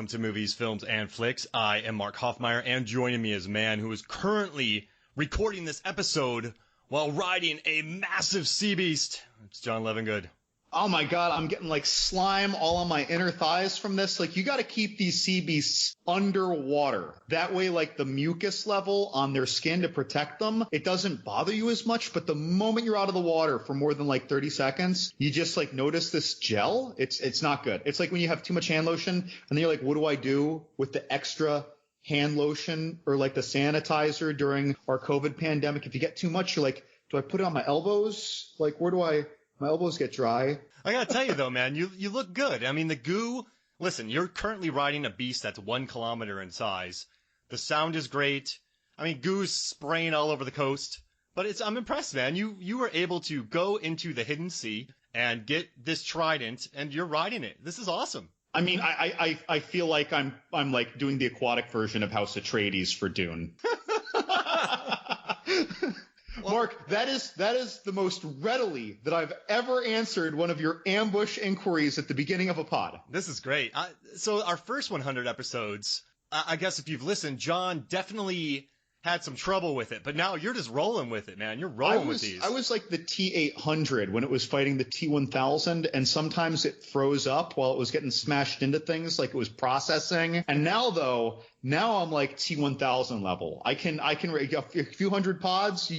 to Movies, Films, and Flicks. I am Mark Hoffmeyer, and joining me is a man who is currently recording this episode while riding a massive sea beast. It's John Levingood. Oh my god, I'm getting like slime all on my inner thighs from this. Like, you gotta keep these sea beasts underwater. That way, like, the mucus level on their skin to protect them, it doesn't bother you as much. But the moment you're out of the water for more than like 30 seconds, you just like notice this gel. It's not good. It's like when you have too much hand lotion and then you're like, what do I do with the extra hand lotion or like the sanitizer during our COVID pandemic? If you get too much, you're like, do I put it on my elbows? Like, where do my elbows get dry? I gotta tell you though, man, you look good. I mean, the goo, listen, you're currently riding a beast that's 1 kilometer in size. The sound is great. I mean, goo's spraying all over the coast. But I'm impressed, man. You were able to go into the hidden sea and get this trident, and you're riding it. This is awesome. I mean, I feel like I'm like doing the aquatic version of House Atreides for Dune. Well, Mark, that is the most readily that I've ever answered one of your ambush inquiries at the beginning of a pod. This is great. So our first 100 episodes, I guess if you've listened, John definitely had some trouble with it, but now you're just rolling with it, man. You're rolling with these. I was like the T-800 when it was fighting the T-1000, and sometimes it froze up while it was getting smashed into things, like it was processing. And now I'm like T-1000 level. I can a few hundred pods.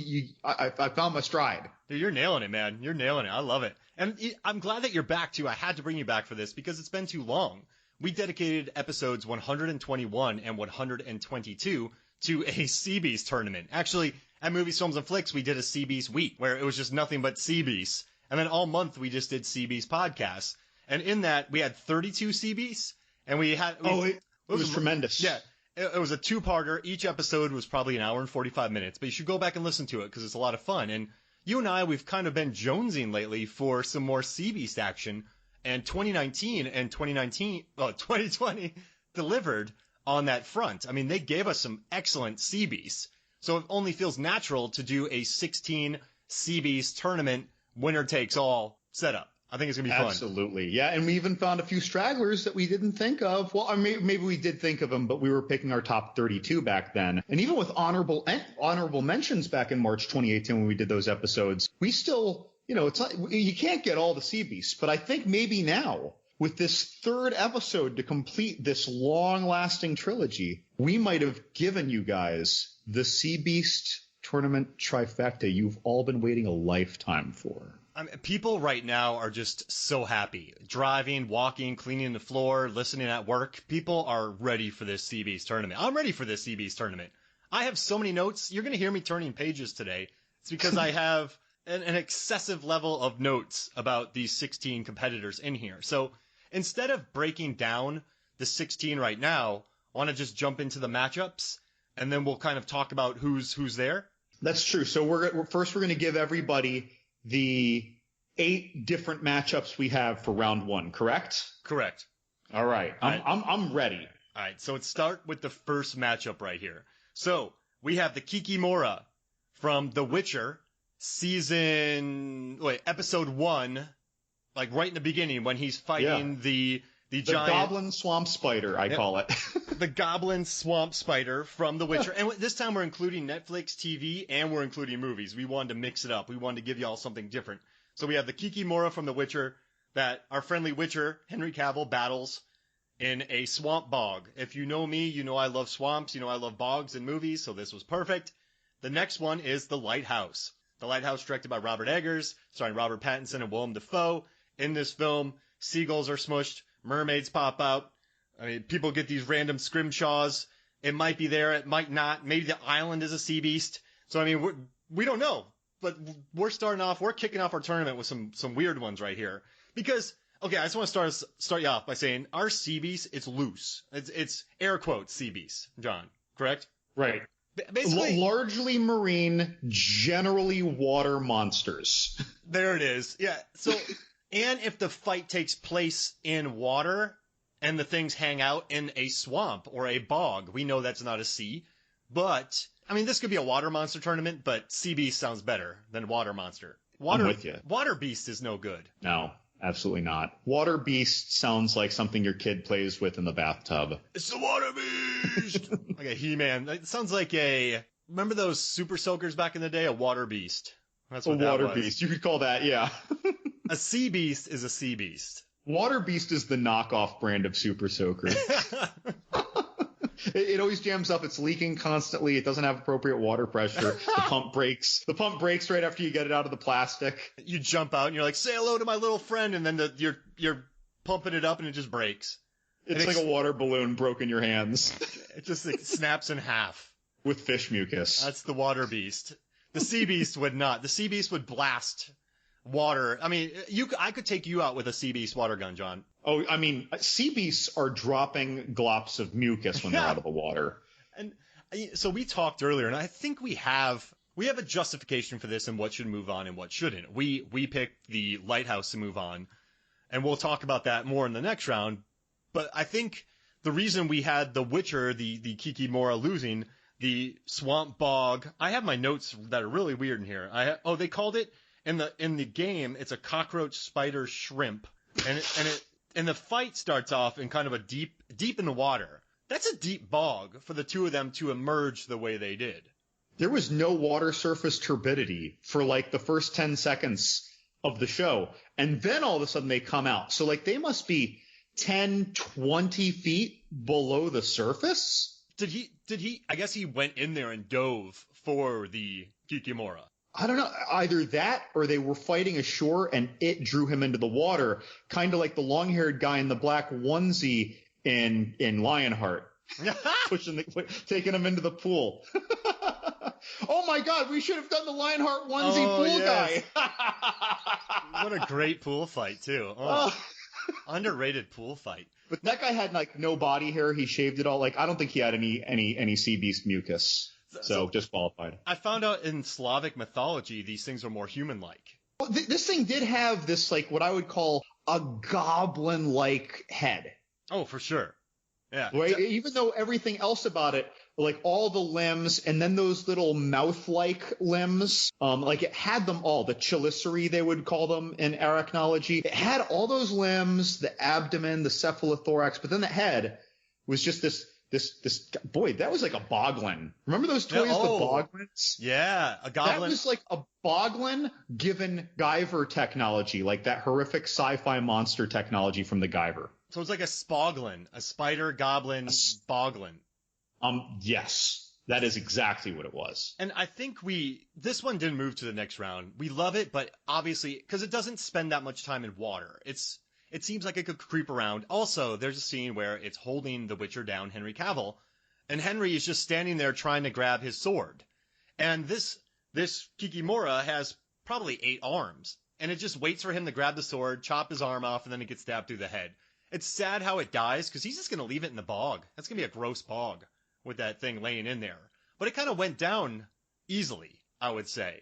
I found my stride. Dude, you're nailing it, man. You're nailing it. I love it. And I'm glad that you're back too. I had to bring you back for this because it's been too long. We dedicated episodes 121 and 122 to a Sea Beast tournament. Actually, at Movies, Films, and Flicks, we did a Sea Beast week where it was just nothing but Sea Beasts. And then all month we just did Sea Beast podcasts. And in that, we had 32 Sea Beasts. And we had... it was tremendous. Yeah. It was a two-parter. Each episode was probably an hour and 45 minutes. But you should go back and listen to it because it's a lot of fun. And you and I, we've kind of been jonesing lately for some more Sea Beast action. And 2020 delivered on that front. I mean, they gave us some excellent Sea Beasts. So it only feels natural to do a 16 Sea Beast tournament, winner takes all setup. I think it's going to be fun. Absolutely. Yeah. And we even found a few stragglers that we didn't think of. Well, maybe we did think of them, but we were picking our top 32 back then. And even with honorable mentions back in March 2018 when we did those episodes, we still, it's not, you can't get all the Sea Beasts, but I think maybe now, with this third episode to complete this long-lasting trilogy, we might have given you guys the Sea Beast tournament trifecta you've all been waiting a lifetime for. I mean, people right now are just so happy. Driving, walking, cleaning the floor, listening at work. People are ready for this Sea Beast tournament. I'm ready for this Sea Beast tournament. I have so many notes. You're going to hear me turning pages today. It's because I have an excessive level of notes about these 16 competitors in here. So instead of breaking down the 16 right now, I want to just jump into the matchups, and then we'll kind of talk about who's there. That's true. So we're going to give everybody the 8 different matchups we have for round 1, correct? Correct. All right. I'm ready. All right. So let's start with the first matchup right here. So we have the Kikimora from The Witcher episode 1. Like right in the beginning when he's fighting the giant goblin swamp spider, I call it. The goblin swamp spider from The Witcher. And this time we're including Netflix TV and we're including movies. We wanted to mix it up. We wanted to give you all something different. So we have the Kikimora from The Witcher that our friendly Witcher, Henry Cavill, battles in a swamp bog. If you know me, you know I love swamps. You know I love bogs in movies, so this was perfect. The next one is The Lighthouse. The Lighthouse, directed by Robert Eggers, starring Robert Pattinson and Willem Dafoe. In this film, seagulls are smushed, mermaids pop out. I mean, people get these random scrimshaws. It might be there, it might not. Maybe the island is a sea beast. So, I mean, we don't know. But we're kicking off our tournament with some weird ones right here. Because, okay, I just want to start you off by saying our sea beast, it's loose. It's air quotes sea beast, John, correct? Right. Basically, largely marine, generally water monsters. There it is. Yeah. So, and if the fight takes place in water and the things hang out in a swamp or a bog, we know that's not a sea. But, I mean, this could be a water monster tournament, but sea beast sounds better than water monster. I'm with you. Water beast is no good. No. Absolutely not. Water beast sounds like something your kid plays with in the bathtub. It's the water beast! Like a He-Man. It sounds like remember those super soakers back in the day? A water beast. That's what that was. A water beast. You could call that, yeah. A sea beast is a sea beast. Water beast is the knockoff brand of super soaker. It always jams up. It's leaking constantly. It doesn't have appropriate water pressure. The pump breaks. The pump breaks right after you get it out of the plastic. You jump out and you're like, say hello to my little friend, and then you're pumping it up and it just breaks. It's like a water balloon broke in your hands. It just snaps in half. With fish mucus. That's the water beast. The sea beast would not. The sea beast would blast water. I mean, I could take you out with a sea beast water gun, John. Oh, I mean, sea beasts are dropping glops of mucus when they're out of the water. And so we talked earlier, and I think we have a justification for this and what should move on and what shouldn't. We picked the lighthouse to move on, and we'll talk about that more in the next round. But I think the reason we had the Witcher, the Kikimora losing, the swamp bog. I have my notes that are really weird in here. They called it in the game. It's a cockroach, spider, shrimp, and the fight starts off in kind of a deep in the water. That's a deep bog for the two of them to emerge the way they did. There was no water surface turbidity for like the first 10 seconds of the show. And then all of a sudden they come out. So like they must be 10, 20 feet below the surface. Did he, I guess he went in there and dove for the Kikimora. I don't know. Either that or they were fighting ashore and it drew him into the water, kind of like the long-haired guy in the black onesie in Lionheart, taking him into the pool. Oh my God, we should have done the Lionheart onesie pool guy. What a great pool fight too. Oh. Underrated pool fight. But that guy had like no body hair. He shaved it all. Like I don't think he had any sea beast mucus. So disqualified. I found out in Slavic mythology, these things are more human-like. Well, this thing did have this, like, what I would call a goblin-like head. Oh, for sure. Yeah. Right? Even though everything else about it, like all the limbs and then those little mouth-like limbs, like it had them all. The chelicerae, they would call them in arachnology. It had all those limbs, the abdomen, the cephalothorax, but then the head was just this boy, that was like a boglin. Remember those toys, the boglins? Yeah, a goblin. That was like a boglin given Guyver technology, like that horrific sci-fi monster technology from the Guyver. So it's like a spoglin, a spider goblin boglin. Yes, that is exactly what it was. And I think this one didn't move to the next round. We love it, but obviously, because it doesn't spend that much time in water. It seems like it could creep around. Also, there's a scene where it's holding the Witcher down, Henry Cavill, and Henry is just standing there trying to grab his sword. And this Kikimora has probably 8 arms, and it just waits for him to grab the sword, chop his arm off, and then it gets stabbed through the head. It's sad how it dies, because he's just going to leave it in the bog. That's going to be a gross bog with that thing laying in there. But it kind of went down easily, I would say.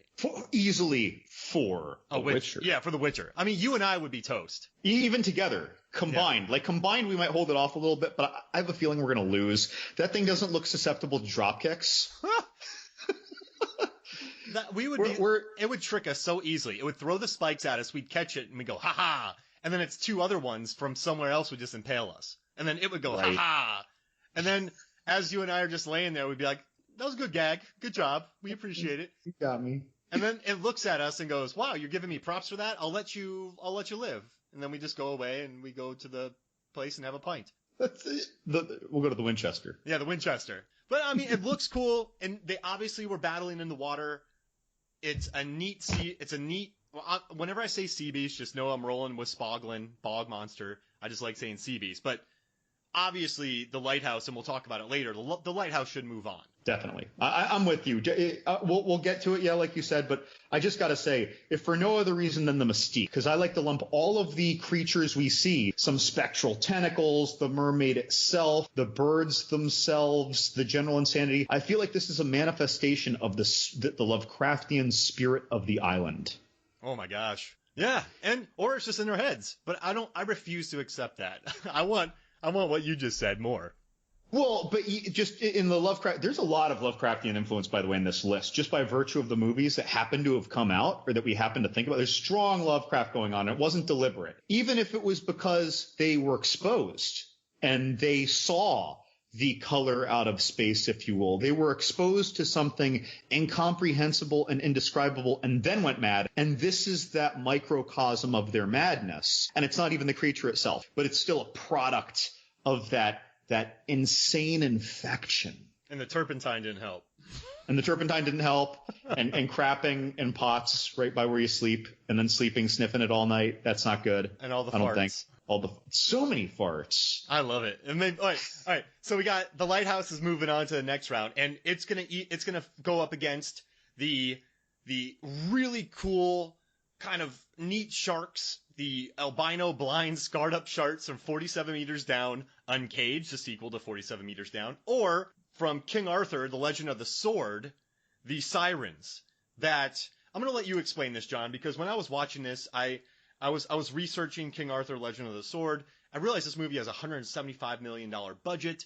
Easily for the Witcher. Yeah, for the Witcher. I mean, you and I would be toast. Even together, combined. Yeah. Like, combined, we might hold it off a little bit, but I have a feeling we're going to lose. That thing doesn't look susceptible to drop kicks. It would trick us so easily. It would throw the spikes at us, we'd catch it, and we'd go, ha-ha! And then its 2 other ones from somewhere else would just impale us. And then it would go, ha-ha! And then, as you and I are just laying there, we'd be like, that was a good gag. Good job. We appreciate it. You got me. And then it looks at us and goes, wow, you're giving me props for that? I'll let you live. And then we just go away and we go to the place and have a pint. That's it. We'll go to the Winchester. Yeah, the Winchester. But I mean, it looks cool. And they obviously were battling in the water. It's a neat whenever I say sea beast, just know I'm rolling with Spoglin, bog monster. I just like saying sea beast. But obviously the lighthouse, and we'll talk about it later, the lighthouse should move on. Definitely. I'm with you. We'll get to it, yeah, like you said, but I just got to say, if for no other reason than the mystique, because I like to lump all of the creatures we see, some spectral tentacles, the mermaid itself, the birds themselves, the general insanity. I feel like this is a manifestation of the Lovecraftian spirit of the island. Oh my gosh. Yeah, or it's just in their heads, but I refuse to accept that. I want what you just said more. Well, but just in the Lovecraft, there's a lot of Lovecraftian influence, by the way, in this list, just by virtue of the movies that happen to have come out or that we happen to think about. There's strong Lovecraft going on. It wasn't deliberate. Even if it was because they were exposed and they saw the color out of space, if you will. They were exposed to something incomprehensible and indescribable and then went mad. And this is that microcosm of their madness. And it's not even the creature itself, but it's still a product of that insane infection. And the turpentine didn't help. And the turpentine didn't help. And crapping in pots right by where you sleep and then sleeping, sniffing it all night. That's not good. And all the farts. I don't think. So many farts. I love it. And then, all right. So we got the lighthouse is moving on to the next round, and it's gonna go up against the really cool kind of neat sharks, the albino blind scarred up sharks from 47 meters down, Uncaged, the sequel to 47 meters down, or from King Arthur, The Legend of the Sword, the sirens. That I'm gonna let you explain this, John, because when I was watching this, I was researching King Arthur, Legend of the Sword. I realized this movie has a $175 million budget.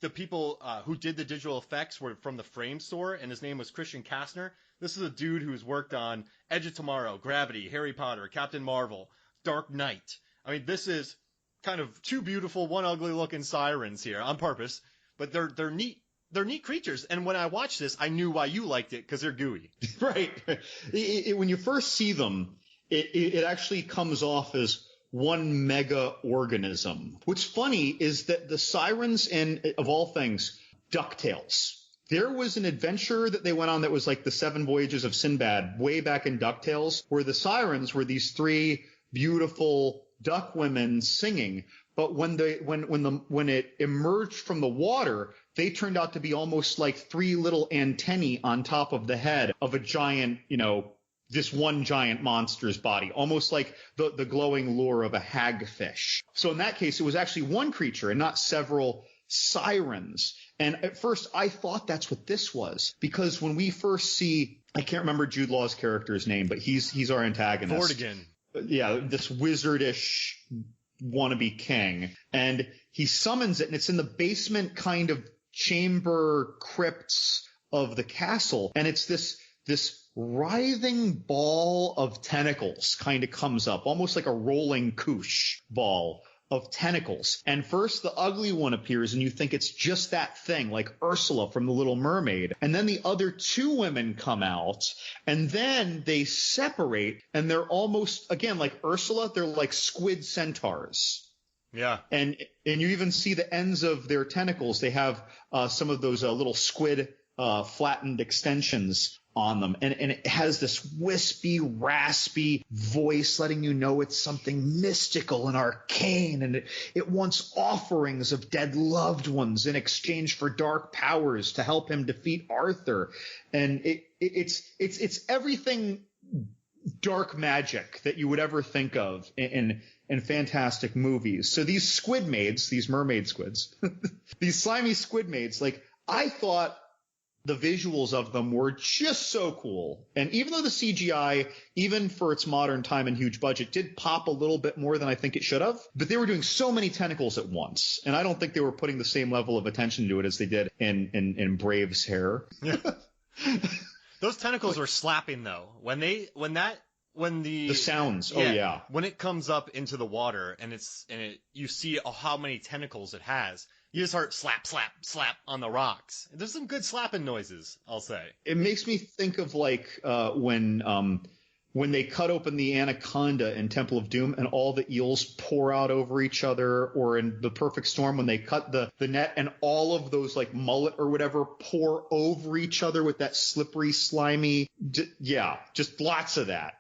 The people who did the digital effects were from the Frame Store, and his name was Christian Kastner. This is a dude who's worked on Edge of Tomorrow, Gravity, Harry Potter, Captain Marvel, Dark Knight. I mean, this is kind of two beautiful, one ugly looking sirens here on purpose, but they're neat. They're neat creatures. And when I watched this, I knew why you liked it, because they're gooey. Right. When you first see them, it actually comes off as one mega organism. What's funny is that the sirens and, of all things, DuckTales. There was an adventure that they went on that was like the 7 Voyages of Sinbad way back in DuckTales, where the sirens were these 3 beautiful duck women singing. But when it emerged from the water, they turned out to be almost like 3 little antennae on top of the head of a giant, this one giant monster's body, almost like the glowing lure of a hagfish. So in that case, it was actually one creature and not several sirens. And at first, I thought that's what this was, because when we first see, I can't remember Jude Law's character's name, but he's our antagonist. Vortigern. Yeah, this wizardish wannabe king. And he summons it, and it's in the basement kind of chamber crypts of the castle. And it's this writhing ball of tentacles kind of comes up, almost like a rolling koosh ball of tentacles. And first the ugly one appears and you think it's just that thing, like Ursula from The Little Mermaid. And then the other 2 women come out, and then they separate, and they're almost, again, like Ursula, they're like squid centaurs. Yeah. And you even see the ends of their tentacles. They have some of those little squid flattened extensions on them, and it has this wispy, raspy voice letting you know it's something mystical and arcane, and it wants offerings of dead loved ones in exchange for dark powers to help him defeat Arthur. And it's everything dark magic that you would ever think of in fantastic movies. So these squid maids, these mermaid squids, these slimy squid maids, like, I thought the visuals of them were just so cool. And even though the CGI, even for its modern time and huge budget, did pop a little bit more than I think it should have, but they were doing so many tentacles at once. And I don't think they were putting the same level of attention to it as they did in Brave's hair. Yeah. Those tentacles were slapping though. When the sounds. Yeah, oh yeah. When it comes up into the water and you see how many tentacles it has, you just heard slap, slap, slap on the rocks. There's some good slapping noises, I'll say. It makes me think of like when they cut open the anaconda in Temple of Doom and all the eels pour out over each other, or in The Perfect Storm when they cut the net and all of those like mullet or whatever pour over each other with that slippery, slimy, just lots of that.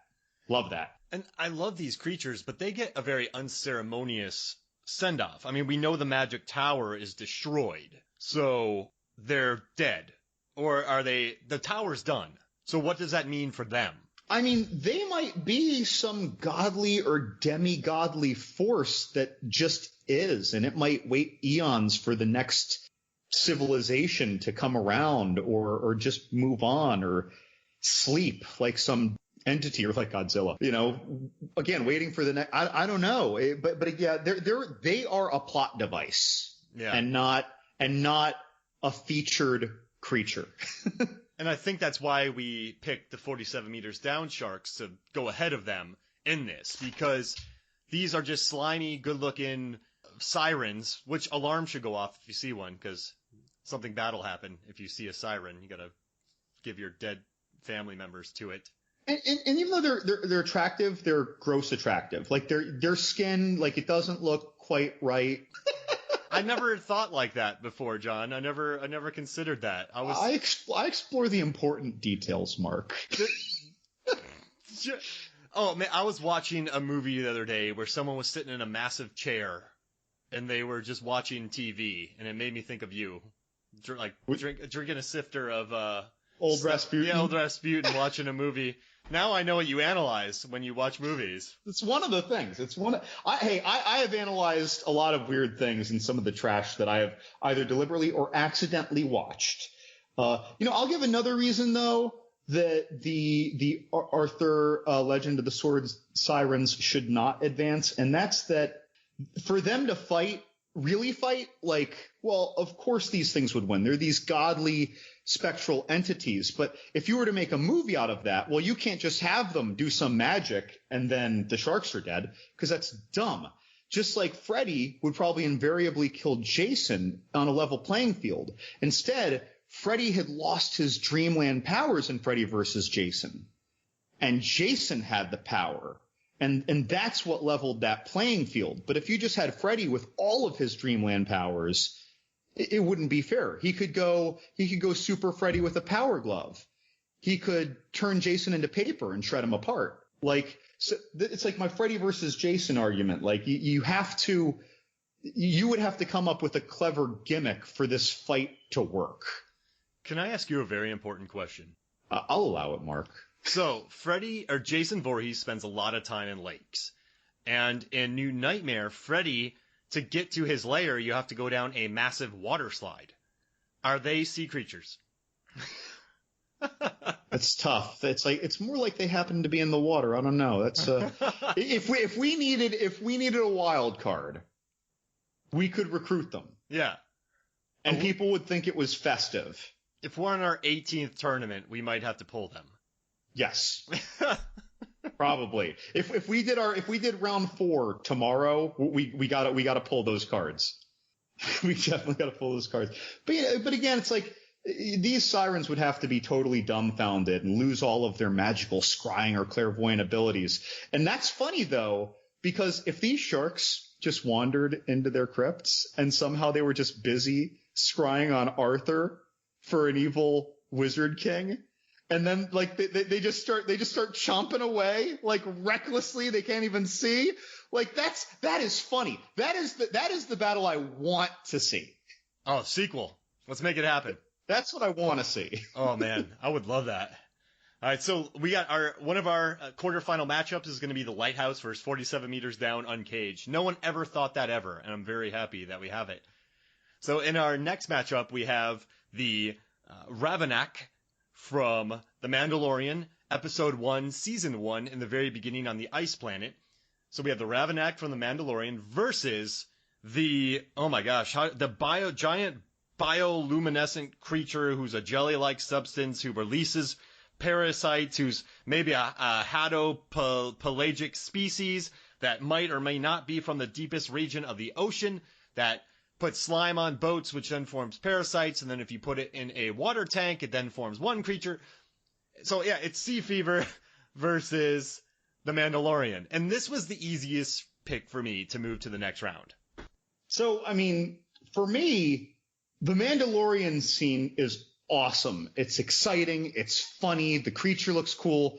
Love that. And I love these creatures, but they get a very unceremonious send-off. I mean, we know the magic tower is destroyed, so they're dead. Or are the tower's done. So what does that mean for them? I mean, they might be some godly or demi-godly force that just is, and it might wait eons for the next civilization to come around, or just move on, or sleep like some entity, or like Godzilla, again, waiting for the next, I don't know. But yeah, they are a plot device, yeah, and not and not a featured creature. And I think that's why we picked the 47 meters down sharks to go ahead of them in this, because these are just slimy, good-looking sirens, which alarm should go off if you see one, because something bad will happen if you see a siren. You gotta give your dead family members to it. And even though they're attractive, they're gross attractive. Like their skin, like it doesn't look quite right. I never thought like that before, John. I never considered that. I explore the important details, Mark. Oh man, I was watching a movie the other day where someone was sitting in a massive chair, and they were just watching TV, and it made me think of you, drinking a sifter of Old Rasputin. Yeah, old Rasputin, watching a movie. Now I know what you analyze when you watch movies. It's one of the things. I have analyzed a lot of weird things in some of the trash that I have either deliberately or accidentally watched. I'll give another reason though that the Arthur Legend of the Sword Sirens should not advance, and that's that for them to really fight, of course these things would win. They're these godly spectral entities. But if you were to make a movie out of that, well, you can't just have them do some magic and then the sharks are dead, because that's dumb. Just like Freddy would probably invariably kill Jason on a level playing field. Instead, Freddy had lost his dreamland powers in Freddy versus Jason. And Jason had the power. And that's what leveled that playing field. But if you just had Freddy with all of his dreamland powers, it wouldn't be fair. He could go Super Freddy with a power glove. He could turn Jason into paper and shred him apart. It's like my Freddy versus Jason argument. You would have to come up with a clever gimmick for this fight to work. Can I ask you a very important question? I'll allow it, Mark. So Jason Voorhees spends a lot of time in lakes, and in New Nightmare, Freddy, to get to his lair, you have to go down a massive water slide. Are they sea creatures? That's tough. It's more like they happen to be in the water. I don't know. That's if we needed a wild card, we could recruit them. Yeah. And people would think it was festive. If we're in our 18th tournament, we might have to pull them. Yes. Probably. If we did round 4 tomorrow, we gotta pull those cards. We definitely gotta pull those cards. But again, it's like these sirens would have to be totally dumbfounded and lose all of their magical scrying or clairvoyant abilities. And that's funny though, because if these sharks just wandered into their crypts and somehow they were just busy scrying on Arthur for an evil wizard king, and then they just start chomping away recklessly. They can't even see. That is funny. That is the battle I want to see. Oh, sequel. Let's make it happen. That's what I want to see. Oh man, I would love that. All right, so we got one of our quarterfinal matchups is going to be the Lighthouse versus 47 meters down uncaged. No one ever thought that ever, and I'm very happy that we have it. So in our next matchup, we have the Ravenak from The Mandalorian, Episode 1, Season 1, in the very beginning on the Ice Planet. So we have the Ravenak from The Mandalorian versus the, giant bioluminescent creature who's a jelly-like substance who releases parasites, who's maybe a hadopelagic species that might or may not be from the deepest region of the ocean, that puts slime on boats, which then forms parasites, and then if you put it in a water tank, it then forms one creature. So yeah, it's Sea Fever versus The Mandalorian. And this was the easiest pick for me to move to the next round. So, I mean, for me, The Mandalorian scene is awesome. It's exciting. It's funny. The creature looks cool.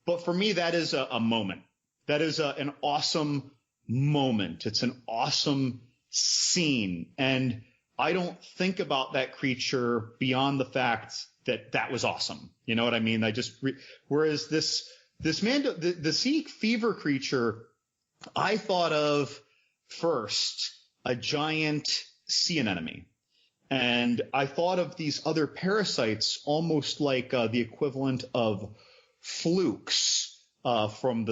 But for me, that is a moment. That is an awesome moment. It's an awesome scene. And I don't think about that creature beyond the fact that that was awesome. You know what I mean? Whereas the Sea Fever creature, I thought of first a giant sea anemone. And I thought of these other parasites almost like the equivalent of flukes from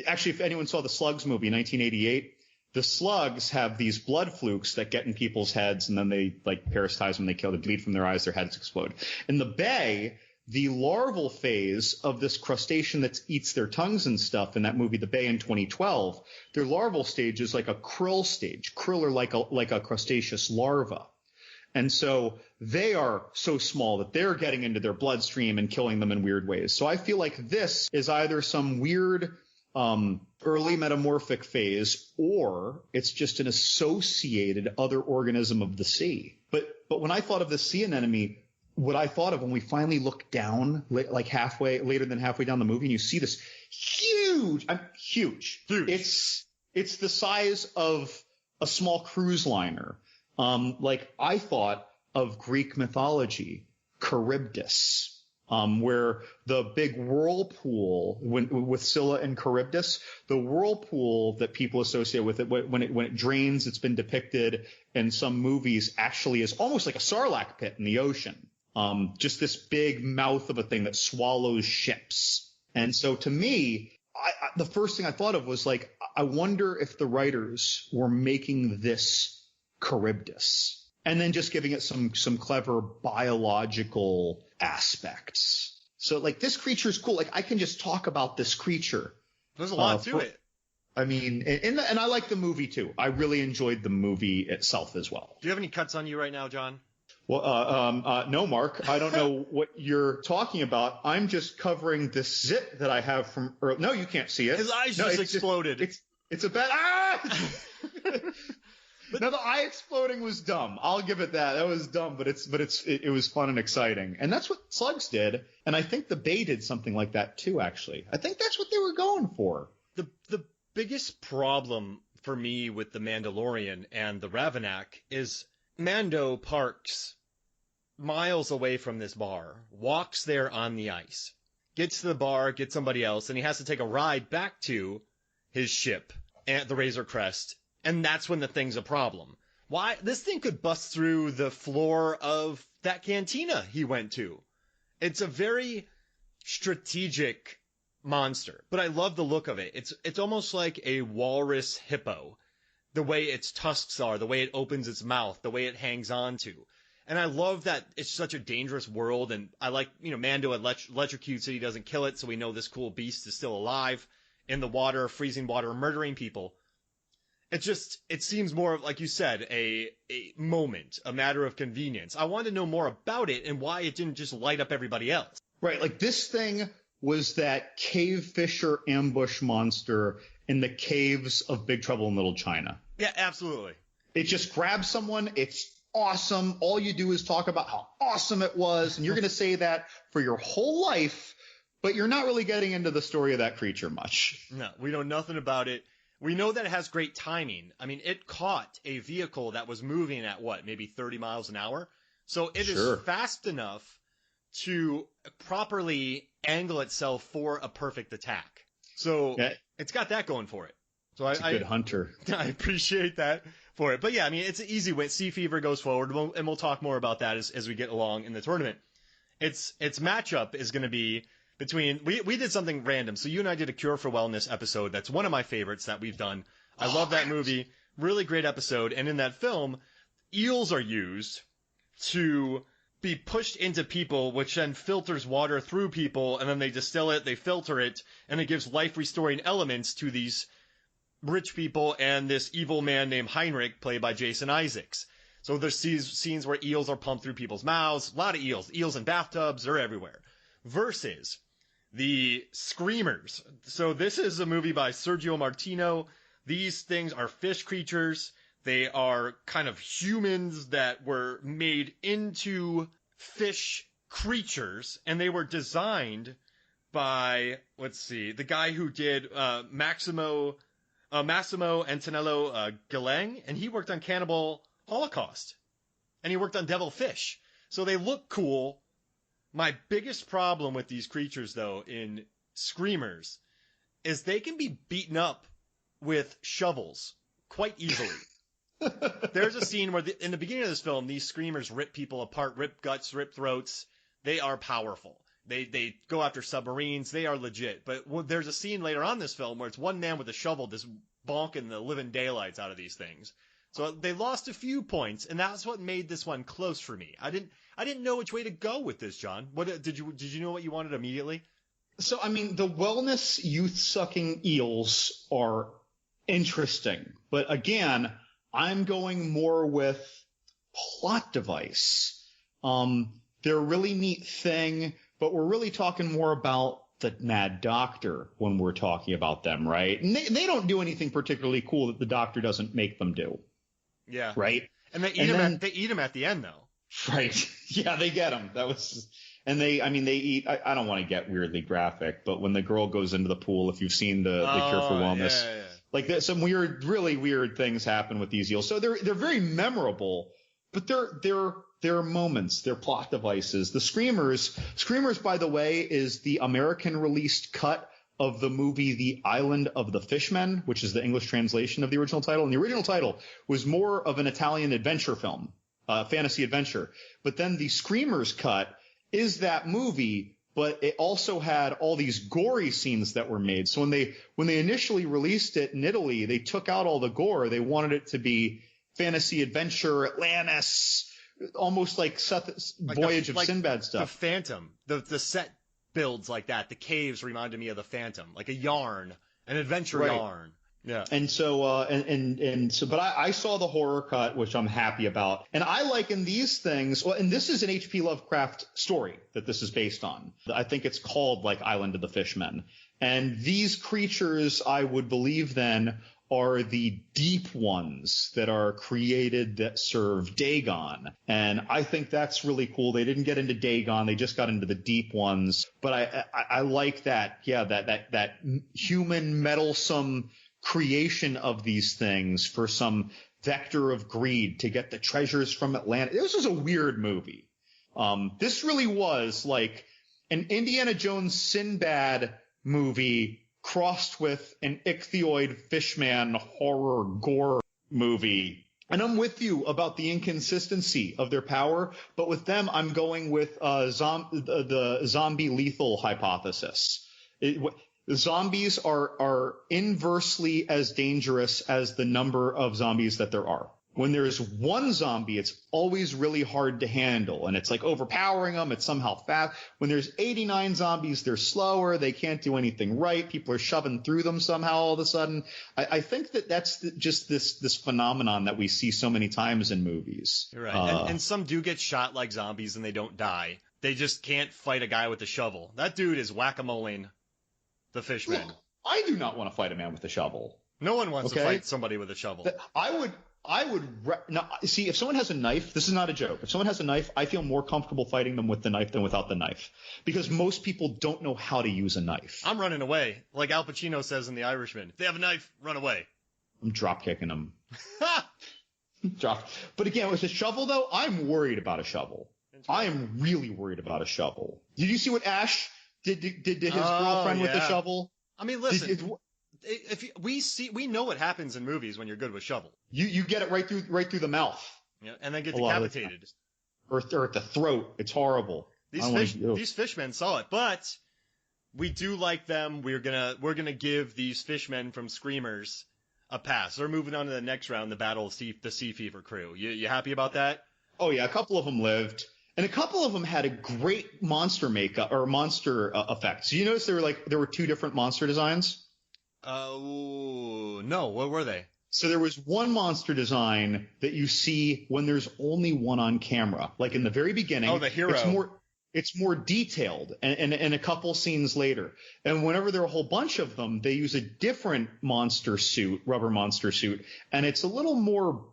actually, if anyone saw the Slugs movie in 1988, the slugs have these blood flukes that get in people's heads, and then they like parasitize them, they kill, they bleed from their eyes, their heads explode. In the bay, the larval phase of this crustacean that eats their tongues and stuff in that movie, The Bay in 2012, their larval stage is like a krill stage. Krill are like a crustaceous larva. And so they are so small that they're getting into their bloodstream and killing them in weird ways. So I feel like this is either some weird early metamorphic phase, or it's just an associated other organism of the sea. But when I thought of the sea anemone, what I thought of when we finally look down, like later than halfway down the movie, and you see this huge. It's the size of a small cruise liner. Like I thought of Greek mythology, Charybdis, where the big whirlpool with Scylla and Charybdis, the whirlpool that people associate with it when it drains, it's been depicted in some movies actually is almost like a sarlacc pit in the ocean. Just this big mouth of a thing that swallows ships. And so to me, the first thing I thought of was like, I wonder if the writers were making this Charybdis and then just giving it some clever biological aspects. So like this creature is cool. Like I can just talk about this creature. There's a lot to it. I mean, and I like the movie too. I really enjoyed the movie itself as well. Do you have any cuts on you right now, John? Well, no, Mark. I don't know what you're talking about. I'm just covering this zit that I have from earlier. No, you can't see it. His eyes just exploded. It's a bad. Ah! No, the eye exploding was dumb. I'll give it that. That was dumb, but it was fun and exciting. And that's what slugs did. And I think the Bay did something like that too, actually. I think that's what they were going for. The biggest problem for me with the Mandalorian and the Ravenak is Mando parks miles away from this bar, walks there on the ice, gets to the bar, gets somebody else, and he has to take a ride back to his ship at the Razor Crest. And that's when the thing's a problem. Why? This thing could bust through the floor of that cantina he went to. It's a very strategic monster, but I love the look of it. It's almost like a walrus hippo. The way its tusks are, the way it opens its mouth, the way it hangs on to. And I love that it's such a dangerous world, and I like, Mando electrocutes it, he doesn't kill it, so we know this cool beast is still alive in the water, freezing water, murdering people. It seems more of, like you said, a moment, a matter of convenience. I want to know more about it and why it didn't just light up everybody else. Right, like this thing was that cave fisher ambush monster in the caves of Big Trouble in Little China. Yeah, absolutely. It just grabs someone, it's awesome. All you do is talk about how awesome it was, and you're going to say that for your whole life, but you're not really getting into the story of that creature much. No, we know nothing about it. We know that it has great timing. I mean, it caught a vehicle that was moving at maybe 30 miles an hour? So it is fast enough to properly angle itself for a perfect attack. So it's got that going for it. So it's a good hunter. I appreciate that for it. But yeah, I mean, it's an easy win. Sea Fever goes forward, and we'll talk more about that as we get along in the tournament. Its matchup is going to be between, we did something random. So you and I did a Cure for Wellness episode. That's one of my favorites that we've done. I love that movie. Really great episode. And in that film, eels are used to be pushed into people, which then filters water through people, and then they distill it, they filter it, and it gives life-restoring elements to these rich people and this evil man named Heinrich, played by Jason Isaacs. So there's scenes where eels are pumped through people's mouths. A lot of eels. Eels in bathtubs, they're everywhere. Versus the Screamers. So this is a movie by Sergio Martino. These things are fish creatures. They are kind of humans that were made into fish creatures, and they were designed by, the guy who did Massimo Antonello Galeng, and he worked on Cannibal Holocaust, and he worked on Devil Fish. So they look cool. My biggest problem with these creatures, though, in Screamers, is they can be beaten up with shovels quite easily. There's a scene where in the beginning of this film, these Screamers rip people apart, rip guts, rip throats. They are powerful. They go after submarines. They are legit. But there's a scene later on in this film where it's one man with a shovel just bonking the living daylights out of these things. So they lost a few points, and that's what made this one close for me. I didn't know which way to go with this, John. What did you know what you wanted immediately? So, I mean, the wellness youth-sucking eels are interesting. But again, I'm going more with plot device. They're a really neat thing, but we're really talking more about the Mad Doctor when we're talking about them, right? And they don't do anything particularly cool that the Doctor doesn't make them do. Yeah. Right? And they eat him at the end, though. Right. Yeah, they get him. And they eat, I don't want to get weirdly graphic, but when the girl goes into the pool, if you've seen the Cure for Wellness, like there's some really weird things happen with these eels. So they're very memorable, but they're moments, they're plot devices. The Screamers, by the way, is the American released cut of the movie The Island of the Fishmen, which is the English translation of the original title. And the original title was more of an Italian adventure film, fantasy adventure. But then the Screamers cut is that movie, but it also had all these gory scenes that were made. So when they initially released it in Italy, they took out all the gore. They wanted it to be fantasy adventure, Atlantis, almost like Voyage of Sinbad stuff. The Phantom, the set builds like that. The caves reminded me of the Phantom, like a yarn, an adventure yarn. Yeah. And so, but I saw the horror cut, which I'm happy about. And I liken these things, well, and this is an H.P. Lovecraft story that this is based on. I think it's called like Island of the Fishmen. And these creatures, I would believe then, are the deep ones that are created that serve Dagon. And I think that's really cool. They didn't get into Dagon. They just got into the deep ones. But I like that. Yeah, that human meddlesome creation of these things for some vector of greed to get the treasures from Atlantis. This was a weird movie. This really was like an Indiana Jones Sinbad movie crossed with an ichthyoid fishman horror gore movie. And I'm with you about the inconsistency of their power, but with them, I'm going with the zombie lethal hypothesis. Zombies are inversely as dangerous as the number of zombies that there are. When there's one zombie, it's always really hard to handle, and it's like overpowering them. It's somehow fast. When there's 89 zombies, they're slower. They can't do anything right. People are shoving through them somehow all of a sudden. I think that's just this phenomenon that we see so many times in movies. You're right. And some do get shot like zombies and they don't die. They just can't fight a guy with a shovel. That dude is whack-a-moling the Fishman. Look, I do not want to fight a man with a shovel. No one wants to fight somebody with a shovel. See, if someone has a knife, this is not a joke. If someone has a knife, I feel more comfortable fighting them with the knife than without the knife. Because most people don't know how to use a knife. I'm running away. Like Al Pacino says in The Irishman. If they have a knife, run away. I'm drop kicking them. But again, with a shovel though, I'm worried about a shovel. I am really worried about a shovel. Did you see what Ash did to his girlfriend with the shovel? I mean, listen. We know what happens in movies when you're good with shovel. You get it right through the mouth. Yeah, and then get decapitated. Or at the throat. It's horrible. These fishmen saw it, but we do like them. We're gonna give these fishmen from Screamers a pass. They're moving on to the next round, the Battle of the Sea Fever crew. You happy about that? Oh yeah, a couple of them lived. And a couple of them had a great monster makeup or monster effects. You notice there were two different monster designs? No. What were they? So there was one monster design that you see when there's only one on camera. Like in the very beginning. Oh, the hero. It's more detailed and a couple scenes later. And whenever there are a whole bunch of them, they use a different rubber monster suit. And it's a little more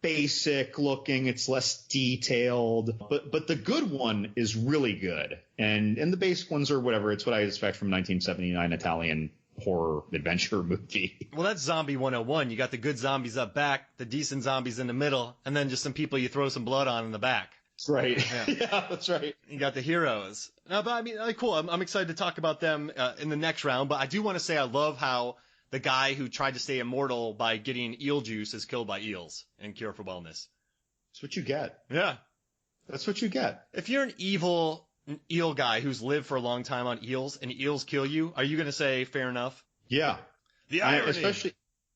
basic looking. It's less detailed. But the good one is really good. And the basic ones are whatever. It's what I expect from 1979 Italian horror adventure movie. Well, that's Zombie 101. You got the good zombies up back, the decent zombies in the middle, and then just some people you throw some blood on in the back. That's right. Yeah, that's right. You got the heroes. No, but I mean, cool. I'm excited to talk about them in the next round, but I do want to say I love how the guy who tried to stay immortal by getting eel juice is killed by eels in Cure for Wellness. That's what you get. Yeah. That's what you get. If you're an evil eel guy who's lived for a long time on eels and eels kill you, are you going to say fair enough? Yeah. The irony.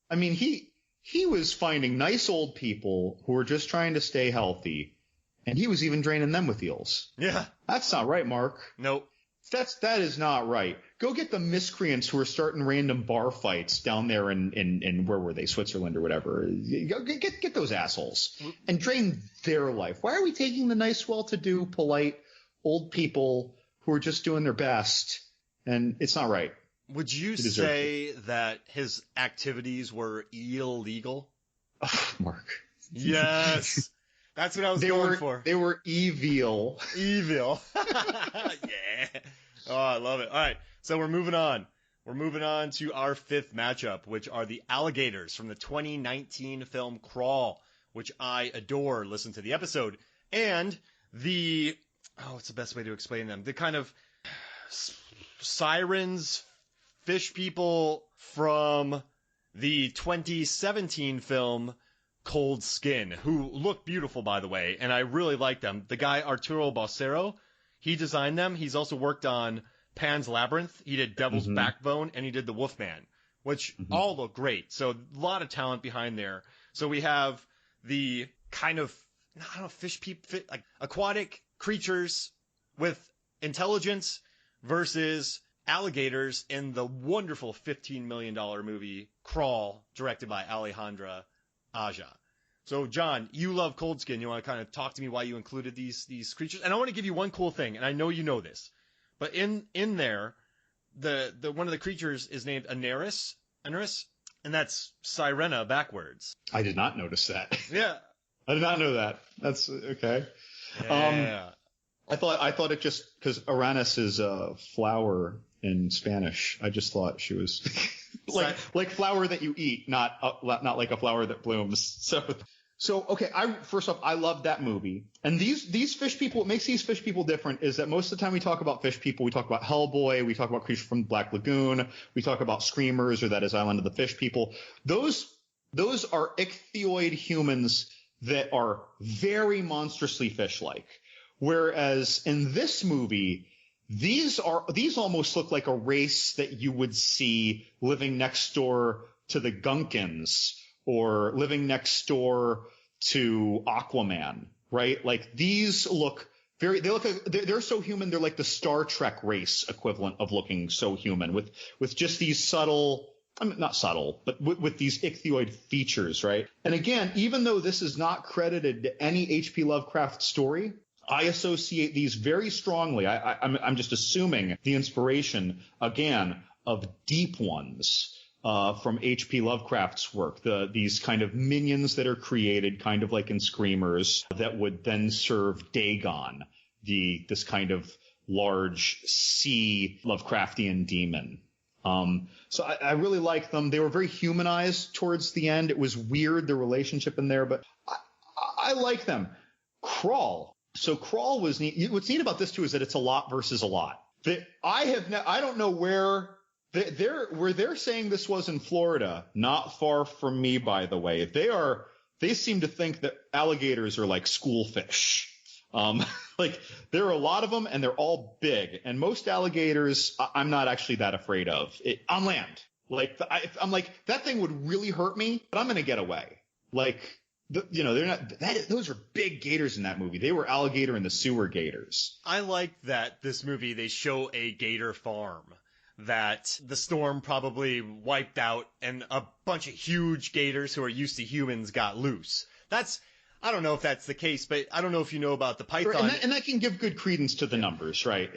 I mean, he was finding nice old people who were just trying to stay healthy, and he was even draining them with eels. Yeah. That's not right, Mark. Nope. That is not right. Go get the miscreants who are starting random bar fights down there in where were they, Switzerland or whatever. Go get those assholes and drain their life. Why are we taking the nice, well-to-do, polite old people who are just doing their best? And it's not right. Would you say that his activities were illegal? Oh, Mark. Yes. That's what I was going for. They were evil. Evil. Yeah. Oh, I love it. All right. So we're moving on. We're moving on to our fifth matchup, which are the alligators from the 2019 film Crawl, which I adore. Listen to the episode. And what's the best way to explain them? The kind of sirens, fish people from the 2017 film Cold Skin, who look beautiful, by the way, and I really like them. The guy Arturo Balsero, he designed them. He's also worked on Pan's Labyrinth. He did Devil's Backbone, and he did The Wolfman, which all look great. So a lot of talent behind there. So we have the kind of, I don't know, fish people, like aquatic creatures with intelligence versus alligators in the wonderful $15 million movie Crawl, directed by Alejandra Aja. So, John, you love Cold Skin. You want to kind of talk to me why you included these creatures? And I want to give you one cool thing, and I know you know this, but in there, the one of the creatures is named Aneris, and that's Sirena backwards. I did not notice that. Yeah. I did not know that. That's okay. Yeah. I thought it just because Aranis is a flower in Spanish. I just thought she was like flower that you eat, not like a flower that blooms. So okay. First off, I love that movie. And these fish people, what makes these fish people different is that most of the time we talk about fish people, we talk about Hellboy, we talk about creatures from Black Lagoon, we talk about Screamers or That Is Island of the Fish People. Those are ichthyoid humans that are very monstrously fish-like. Whereas in this movie, these almost look like a race that you would see living next door to the Gunkins or living next door to Aquaman, right? Like these look they're so human. They're like the Star Trek race equivalent of looking so human with just these subtle, I mean, not subtle, but with these ichthyoid features, right? And again, even though this is not credited to any H.P. Lovecraft story, I associate these very strongly. I'm just assuming the inspiration, again, of Deep Ones from H.P. Lovecraft's work. These kind of minions that are created, kind of like in Screamers, that would then serve Dagon, this kind of large sea Lovecraftian demon. So I really like them. They were very humanized towards the end. It was weird, the relationship in there, but I like them. Crawl. So Crawl was neat. What's neat about this too is that it's a lot versus a lot. I don't know where they're saying this was in Florida, not far from me, by the way. They seem to think that alligators are like schoolfish. Like there are a lot of them and they're all big, and most alligators I'm not actually that afraid of on land. Like I'm like, that thing would really hurt me, but I'm going to get away. Like, they're not, those are big gators in that movie. They were alligator in the sewer gators. I like that this movie, they show a gator farm that the storm probably wiped out and a bunch of huge gators who are used to humans got loose. I don't know if that's the case, but I don't know if you know about the python. And that can give good credence to the numbers, right?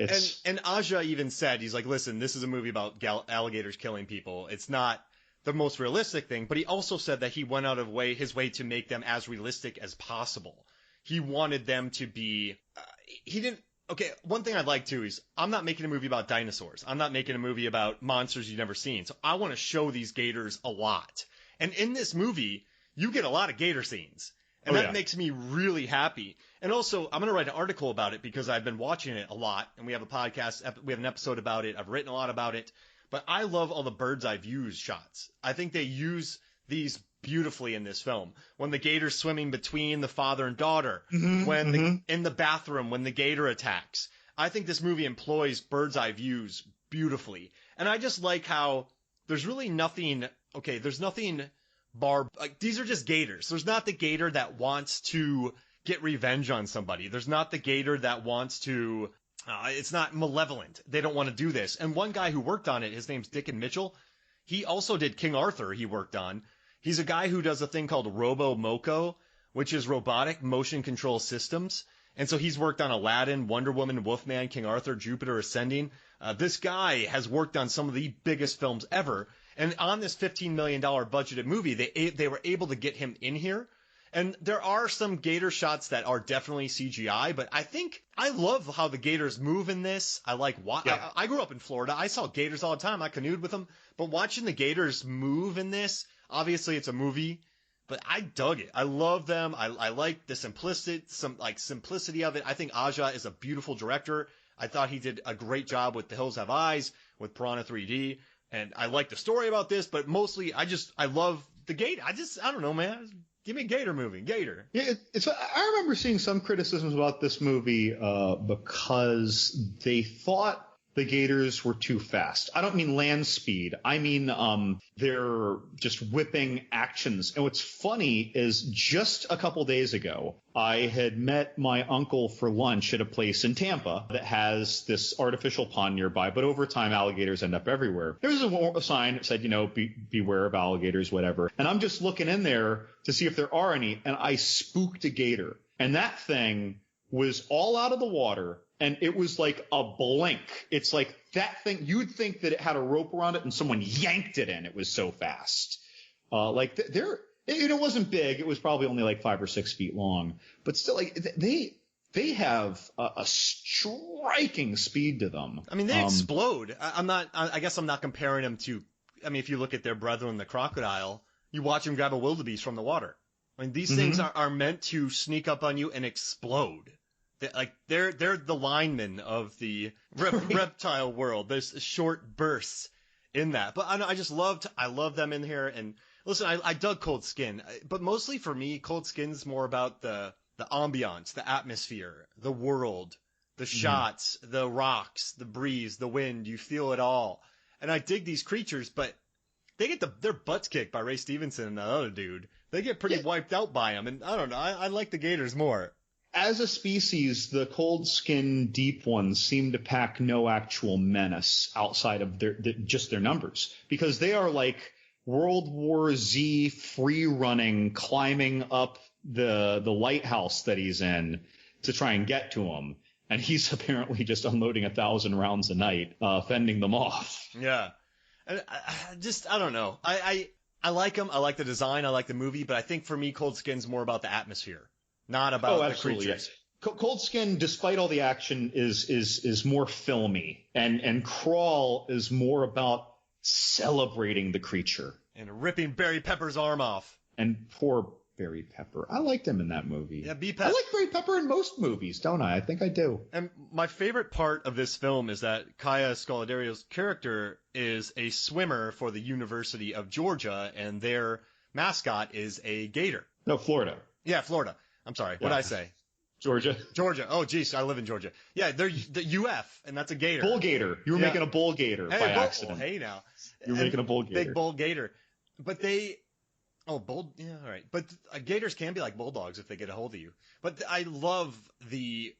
And Aja even said, he's like, listen, this is a movie about alligators killing people. It's not the most realistic thing, but he also said that he went out of his way to make them as realistic as possible. He wanted them to be, one thing I'd like to is, I'm not making a movie about dinosaurs. I'm not making a movie about monsters you've never seen. So I want to show these gators a lot. And in this movie, you get a lot of gator scenes. And that makes me really happy. And also, I'm going to write an article about it because I've been watching it a lot. And we have a podcast, we have an episode about it. I've written a lot about it. But I love all the bird's eye views shots. I think they use these beautifully in this film. When the gator's swimming between the father and daughter. In the bathroom when the gator attacks. I think this movie employs bird's eye views beautifully. And I just like how there's really nothing like these are just gators. There's not the gator that wants to get revenge on somebody. There's not the gator that wants to, it's not malevolent. They don't want to do this. And one guy who worked on it, his name's Dickon Mitchell. He also did King Arthur, he worked on. He's a guy who does a thing called Robo-Moko, which is robotic motion control systems. And so he's worked on Aladdin, Wonder Woman, Wolfman, King Arthur, Jupiter Ascending. This guy has worked on some of the biggest films ever. And on this $15 million budgeted movie, they were able to get him in here. And there are some gator shots that are definitely CGI, but I love how the gators move in this. I grew up in Florida. I saw gators all the time. I canoed with them. But watching the gators move in this, obviously it's a movie, but I dug it. I love them. I like the simplicity of it. I think Aja is a beautiful director. I thought he did a great job with The Hills Have Eyes, with Piranha 3D. And I like the story about this, but mostly I love the gator. I don't know, man. Give me a gator movie. Gator. Yeah, I remember seeing some criticisms about this movie because they thought the gators were too fast. I don't mean land speed. I mean they're just whipping actions. And what's funny is just a couple days ago, I had met my uncle for lunch at a place in Tampa that has this artificial pond nearby, but over time alligators end up everywhere. There was a sign that said, beware of alligators, whatever. And I'm just looking in there to see if there are any, and I spooked a gator. And that thing was all out of the water. And it was like a blink. It's like that thing, you'd think that it had a rope around it and someone yanked it in. It was so fast. It wasn't big. It was probably only like 5 or 6 feet long. But still, like, they have a striking speed to them. I mean, they explode. I guess I'm not comparing them to, if you look at their brethren, the crocodile, you watch them grab a wildebeest from the water. I mean, these things are meant to sneak up on you and explode. They're the linemen of the reptile world. There's short bursts in that. But I love them in here. And listen, I dug Cold Skin. But mostly for me, Cold Skin's more about the ambiance, the atmosphere, the world, the shots, the rocks, the breeze, the wind. You feel it all. And I dig these creatures, but they get their butts kicked by Ray Stevenson and that other dude. They get pretty wiped out by him. And I don't know. I like the gators more. As a species, the cold-skin deep ones seem to pack no actual menace outside of just their numbers, because they are like World War Z free-running, climbing up the lighthouse that he's in to try and get to him. And he's apparently just unloading 1,000 rounds a night, fending them off. Yeah. I don't know. I like them. I like the design. I like the movie. But I think for me, Cold Skin's more about the atmosphere. Not about the creatures. Yes. Cold Skin, despite all the action, is more filmy, and Crawl is more about celebrating the creature and ripping Barry Pepper's arm off. And poor Barry Pepper. I liked him in that movie. Yeah, I like Barry Pepper in most movies, don't I? I think I do. And my favorite part of this film is that Kaya Scoladario's character is a swimmer for the University of Georgia, and their mascot is a gator. No, Florida. Yeah, Florida. I'm sorry. What did I say? Georgia. Oh, geez. I live in Georgia. Yeah, they're the UF, and that's a gator. Bull gator. You were making a bull gator by accident. Hey, now. You were making a bull gator. Big bull gator. But bull. Yeah, all right. But gators can be like bulldogs if they get a hold of you. But I love it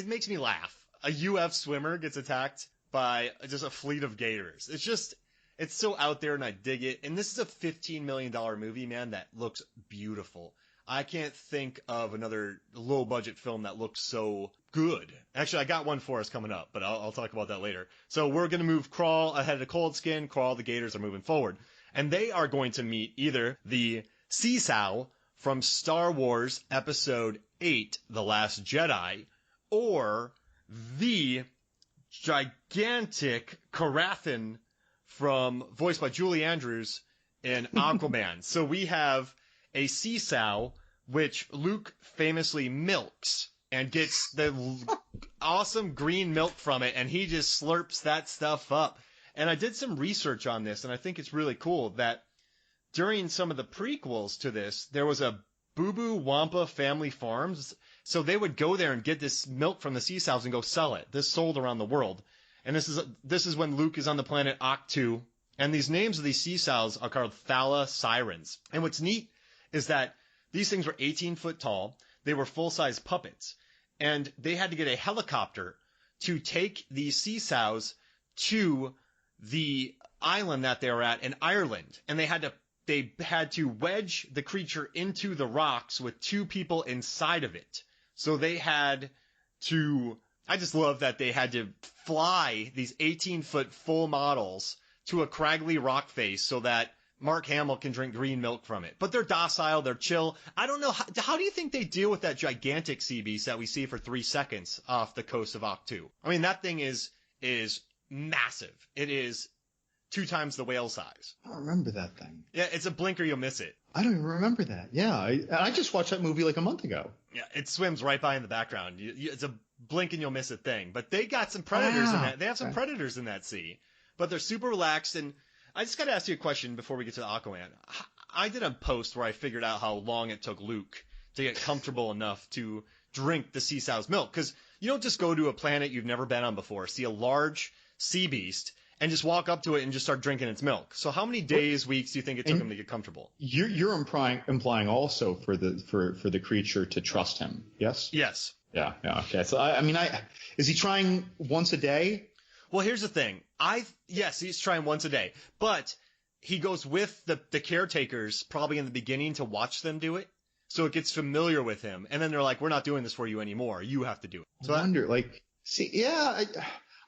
makes me laugh. A UF swimmer gets attacked by just a fleet of gators. It's so out there, and I dig it. And this is a $15 million movie, man, that looks beautiful. I can't think of another low-budget film that looks so good. Actually, I got one for us coming up, but I'll talk about that later. So we're going to move Crawl ahead of Cold Skin. Crawl, the gators are moving forward. And they are going to meet either the Seesaw from Star Wars Episode 8, The Last Jedi, or the gigantic Carathan voiced by Julie Andrews in Aquaman. So we have a seesaw, which Luke famously milks and gets the awesome green milk from it, and he just slurps that stuff up. And I did some research on this, and I think it's really cool that during some of the prequels to this, there was a Boo Boo Wampa Family Farms. So they would go there and get this milk from the seesaws and go sell it. This sold around the world. And this is when Luke is on the planet Octu, And these names of these sea sows are called thala sirens. And what's neat is that these things were 18 foot tall. They were full-size puppets. And they had to get a helicopter to take these sea sows to the island that they were at in Ireland. And they had to wedge the creature into the rocks with 2 people inside of it. So they had to, I just love that they had to fly these 18-foot full models to a craggly rock face so that Mark Hamill can drink green milk from it. But they're docile, they're chill. I don't know, how do you think they deal with that gigantic sea beast that we see for 3 seconds off the coast of Octu? I mean, that thing is massive. It is 2 times the whale size. I don't remember that thing. Yeah, it's a blink or you'll miss it. I don't even remember that. Yeah, I just watched that movie like a month ago. Yeah, it swims right by in the background. It's a blink and you'll miss it thing. But they got some predators in that. They have some predators in that sea. But they're super relaxed. And I just got to ask you a question before we get to the Aquaman. I did a post where I figured out how long it took Luke to get comfortable enough to drink the sea sow's milk. Because you don't just go to a planet you've never been on before, see a large sea beast, and just walk up to it and just start drinking its milk. So how many days, weeks do you think it took him to get comfortable? You're implying also for the creature to trust him, yes? Yes. Yeah, okay. So I mean, is he trying once a day? Well, here's the thing. Yes, he's trying once a day, but he goes with the caretakers probably in the beginning to watch them do it. So it gets familiar with him. And then they're like, we're not doing this for you anymore. You have to do it. So I wonder,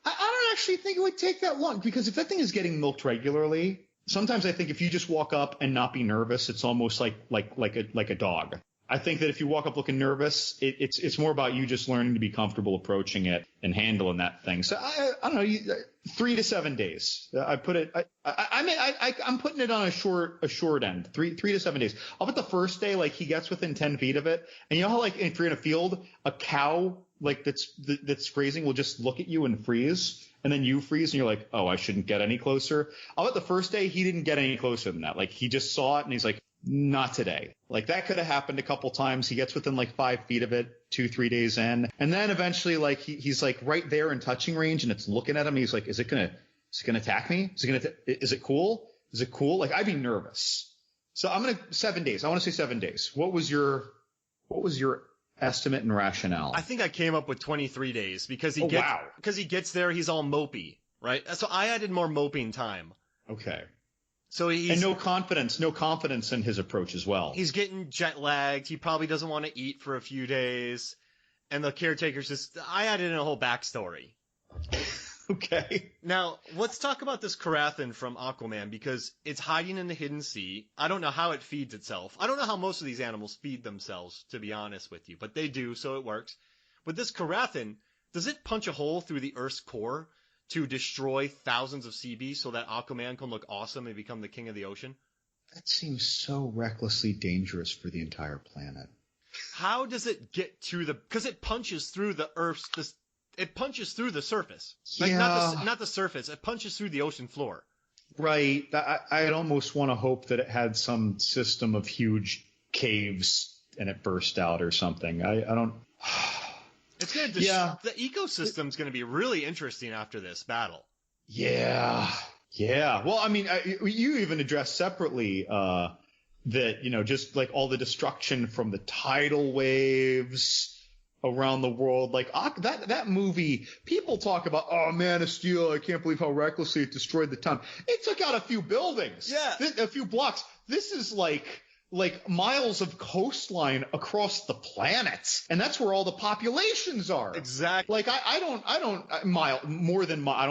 I don't actually think it would take that long, because if that thing is getting milked regularly, sometimes I think if you just walk up and not be nervous, it's almost like a dog. I think that if you walk up looking nervous, it's more about you just learning to be comfortable approaching it and handling that thing. So I don't know, 3 to 7 days. I'm putting it on a short end, 3 to 7 days. I'll bet the first day, like, he gets within 10 feet of it, and you know how, like, if you're in a field, a cow like that's grazing will just look at you and freeze, and then you freeze and you're like, oh, I shouldn't get any closer. I'll bet the first day he didn't get any closer than that. Like, he just saw it and he's like, not today. Like, that could have happened a couple times. He gets within like 5 feet of it 2-3 days in, and then eventually, like, he's like right there in touching range, and it's looking at him. He's like, is it gonna attack me? Is it cool? Like, I'd be nervous. So 7 days. I want to say 7 days. What was your estimate and rationale? I think I came up with 23 days because he gets there, he's all mopey, right? So I added more moping time. Okay. So and no confidence in his approach as well. He's getting jet lagged. He probably doesn't want to eat for a few days. And the caretakers I added in a whole backstory. Okay. Now, let's talk about this Karathan from Aquaman, because it's hiding in the hidden sea. I don't know how it feeds itself. I don't know how most of these animals feed themselves, to be honest with you, but they do, so it works. With this Karathan, does it punch a hole through the Earth's core to destroy thousands of sea beasts so that Aquaman can look awesome and become the king of the ocean? That seems so recklessly dangerous for the entire planet. How does it get to because it punches through the Earth's, it punches through the surface. Like, yeah. Not the surface. It punches through the ocean floor. Right. I'd almost want to hope that it had some system of huge caves and it burst out or something. I don't. It's going to the ecosystem's going to be really interesting after this battle. Yeah. Well, I mean, you even addressed separately that, you know, just like all the destruction from the tidal waves around the world. Like, that movie, people talk about, oh, Man of Steel, I can't believe how recklessly it destroyed the town. It took out a few buildings. Yeah. A few blocks. This is like miles of coastline across the planet. And that's where all the populations are. Exactly. Like, I don't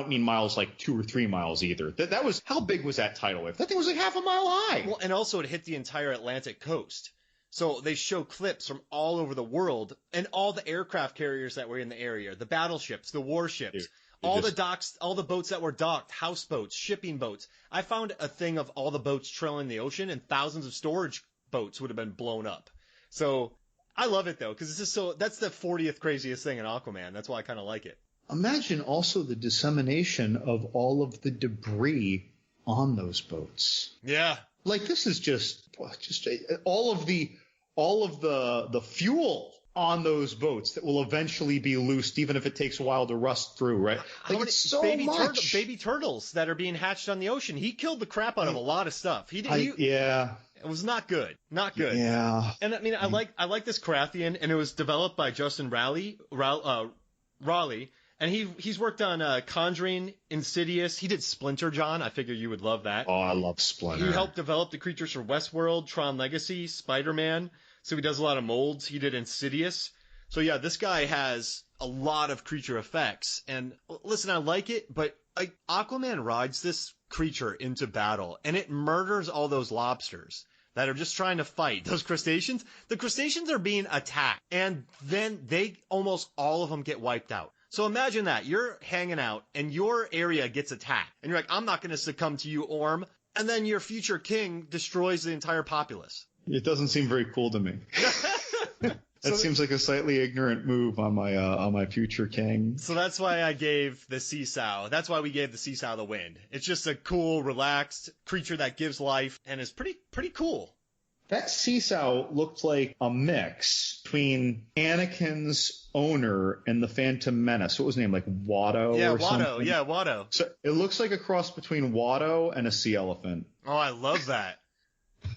mean miles like 2 or 3 miles either. That was, how big was that tidal wave? That thing was like half a mile high. Well, and also it hit the entire Atlantic coast. So they show clips from all over the world and all the aircraft carriers that were in the area, the battleships, the warships, the docks, all the boats that were docked, houseboats, shipping boats. I found a thing of all the boats trailing the ocean, and thousands of storage boats would have been blown up. So I love it, though, because that's the 40th craziest thing in Aquaman. That's why I kind of like it. Imagine also the dissemination of all of the debris on those boats. Yeah. Like, this is just all of the fuel on those boats that will eventually be loosed, even if it takes a while to rust through, right? Like, it's so much. Baby turtles that are being hatched on the ocean. He killed the crap out of a lot of stuff. Yeah. It was not good. Not good. Yeah. And I mean, I like this Carathian, and it was developed by Justin Raleigh, and he's worked on Conjuring, Insidious. He did Splinter, John. I figure you would love that. Oh, I love Splinter. He helped develop the creatures for Westworld, Tron Legacy, Spider-Man. So he does a lot of molds. He did Insidious. So yeah, this guy has a lot of creature effects. And listen, I like it, but Aquaman rides this creature into battle, and it murders all those lobsters that are just trying to fight those crustaceans. The crustaceans are being attacked, and then almost all of them get wiped out. So imagine that. You're hanging out, and your area gets attacked. And you're like, I'm not going to succumb to you, Orm. And then your future king destroys the entire populace. It doesn't seem very cool to me. That seems like a slightly ignorant move on my future king. So that's why I gave the sea sow. That's why we gave the sea sow the win. It's just a cool, relaxed creature that gives life and is pretty cool. That sea sow looked like a mix between Anakin's owner and the Phantom Menace. What was his name? Like Watto? Yeah, or Watto. something? Yeah, Watto. So it looks like a cross between Watto and a sea elephant. Oh, I love that.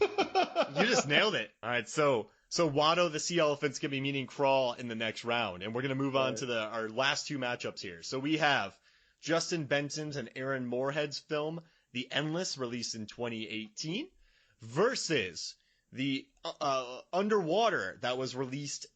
You just nailed it. All right, so Watto the sea elephant's going to be meeting Crawl in the next round, and we're going to move on to our last two matchups here. So we have Justin Benson's and Aaron Moorhead's film, The Endless, released in 2018, versus the Underwater that was released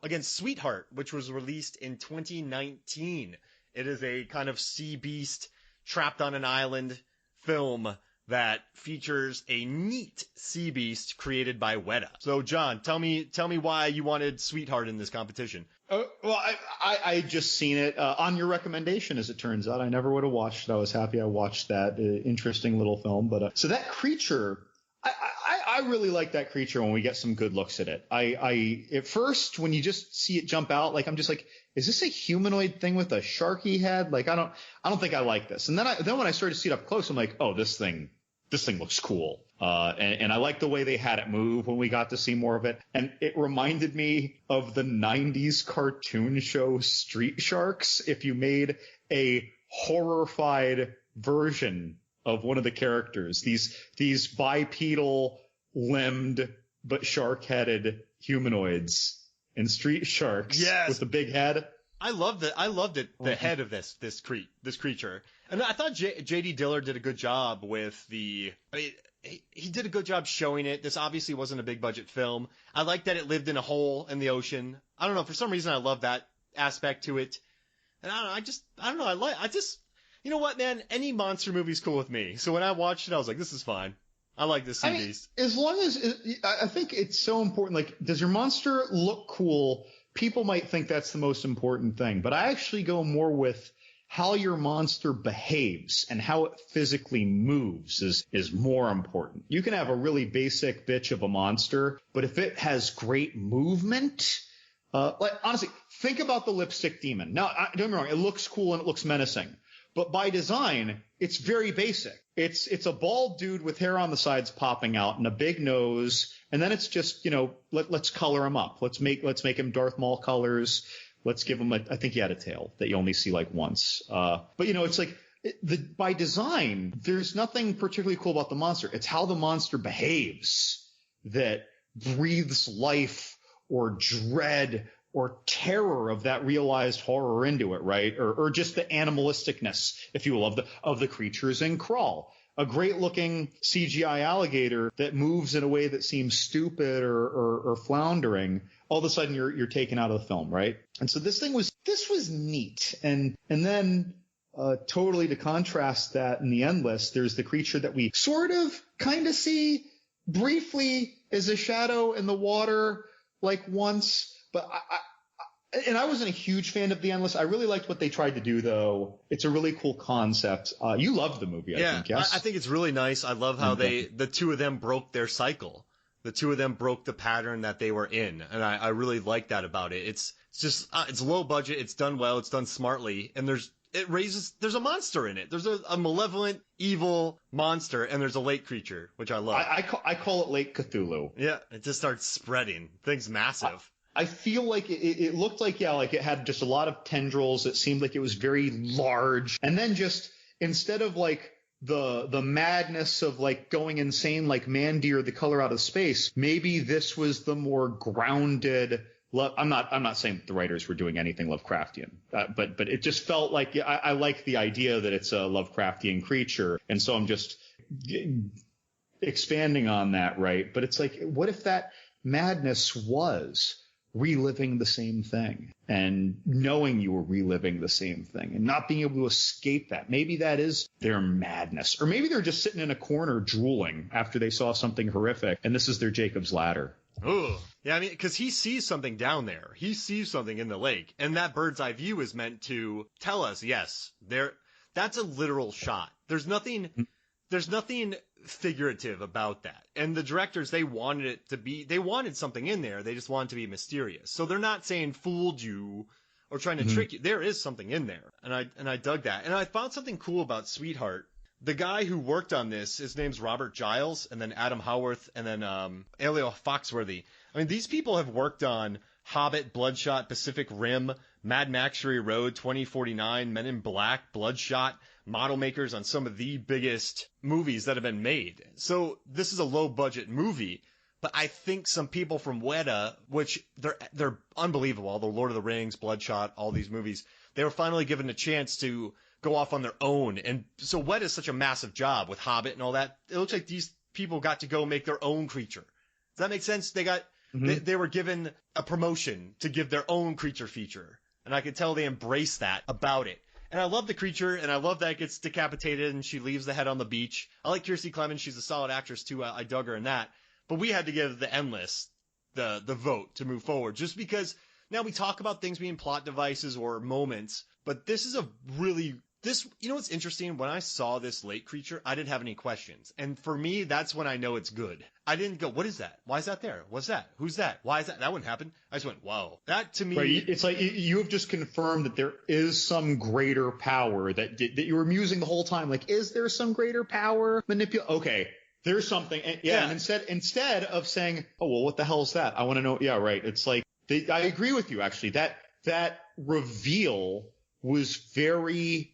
against Sweetheart, which was released in 2019. It is a kind of sea beast trapped on an island film that features a neat sea beast created by Weta. So John, tell me why you wanted Sweetheart in this competition. Well, I had just seen it on your recommendation, as it turns out. I never would have watched it. I was happy I watched that interesting little film. But so that creature, I really like that creature when we get some good looks at it. I at first, when you just see it jump out, like I'm just like, is this a humanoid thing with a sharky head? Like I don't think I like this. And then when I started to see it up close, I'm like, oh, this thing looks cool. And I like the way they had it move when we got to see more of it. And it reminded me of the 90s cartoon show Street Sharks. If you made a horrified version of one of the characters, these bipedal limbed but shark-headed humanoids in Street Sharks, yes, with the big head. I loved it. The head of this creature, and I thought J.D. Diller did a good job with he did a good job showing it. This obviously wasn't a big budget film. I like that it lived in a hole in the ocean. I don't know, for some reason I love that aspect to it. And I don't know. You know what, man? Any monster movie's cool with me. So when I watched it, I was like, this is fine. I like this sea beast. As long as I think it's so important. Like, does your monster look cool? People might think that's the most important thing, but I actually go more with how your monster behaves and how it physically moves is more important. You can have a really basic bitch of a monster, but if it has great movement, like honestly, think about the lipstick demon. Now, don't get me wrong, it looks cool and it looks menacing, but by design, it's very basic. It's a bald dude with hair on the sides popping out and a big nose, and then it's just, let's color him up. Let's make him Darth Maul colors. Let's give him I think he had a tail that you only see like once. But it's like by design, there's nothing particularly cool about the monster. It's how the monster behaves that breathes life or dread or terror of that realized horror into it, right? Or just the animalisticness, if you will, of the creatures in Crawl. A great looking CGI alligator that moves in a way that seems stupid or floundering, all of a sudden you're taken out of the film, right? And so this was neat. And then totally to contrast that in The Endless, there's the creature that we sort of kind of see briefly as a shadow in the water, like once. But I wasn't a huge fan of The Endless. I really liked what they tried to do, though. It's a really cool concept. You loved the movie, I think, yes? I think it's really nice. I love how the two of them broke their cycle. The two of them broke the pattern that they were in, and I really like that about it. It's just it's low budget. It's done well. It's done smartly, and there's a monster in it. There's a malevolent, evil monster, and there's a lake creature, which I love. I call it Lake Cthulhu. Yeah, it just starts spreading. Thing's massive. I feel like it looked like, yeah, like it had just a lot of tendrils. It seemed like it was very large. And then just instead of like the madness of like going insane like Mandy or The Color Out of Space, maybe this was the more grounded. I'm not saying that the writers were doing anything Lovecraftian, but it just felt like I like the idea that it's a Lovecraftian creature, and so I'm just expanding on that, right? But it's like, what if that madness was reliving the same thing and knowing you were reliving the same thing and not being able to escape that? Maybe that is their madness, or maybe they're just sitting in a corner drooling after they saw something horrific, and this is their Jacob's ladder. Ooh. Yeah, I mean, because he sees something down there. He sees something in the lake, and that bird's eye view is meant to tell us, yes, that's a literal shot. There's nothing figurative about that. And the directors, they wanted something in there. They just wanted it to be mysterious. So they're not saying fooled you or trying to trick you. There is something in there. And I dug that. And I found something cool about Sweetheart. The guy who worked on this, his name's Robert Giles, and then Adam Howarth, and then Elio Foxworthy. I mean, these people have worked on Hobbit, Bloodshot, Pacific Rim, Mad Max Fury Road, 2049, Men in Black, Bloodshot, model makers on some of the biggest movies that have been made. So this is a low-budget movie, but I think some people from Weta, which they're unbelievable, all the Lord of the Rings, Bloodshot, all these movies, they were finally given a chance to go off on their own. And so Weta is such a massive job with Hobbit and all that. It looks like these people got to go make their own creature. Does that make sense? They were given a promotion to give their own creature feature. And I could tell they embraced that about it. And I love the creature, and I love that it gets decapitated and she leaves the head on the beach. I like Kirstie Clemens. She's a solid actress too. I dug her in that. But we had to give the Endless the vote to move forward, just because now we talk about things being plot devices or moments, but this is you know what's interesting? When I saw this lake creature, I didn't have any questions. And for me, that's when I know it's good. I didn't go, what is that? Why is that there? What's that? Who's that? Why is that? That wouldn't happen. I just went, whoa. That to me... Right. It's like you have just confirmed that there is some greater power that you were musing the whole time. Like, is there some greater power? Okay. There's something. And, yeah. And instead of saying, oh, well, what the hell is that? I want to know. Yeah, right. It's like, I agree with you, actually. That reveal was very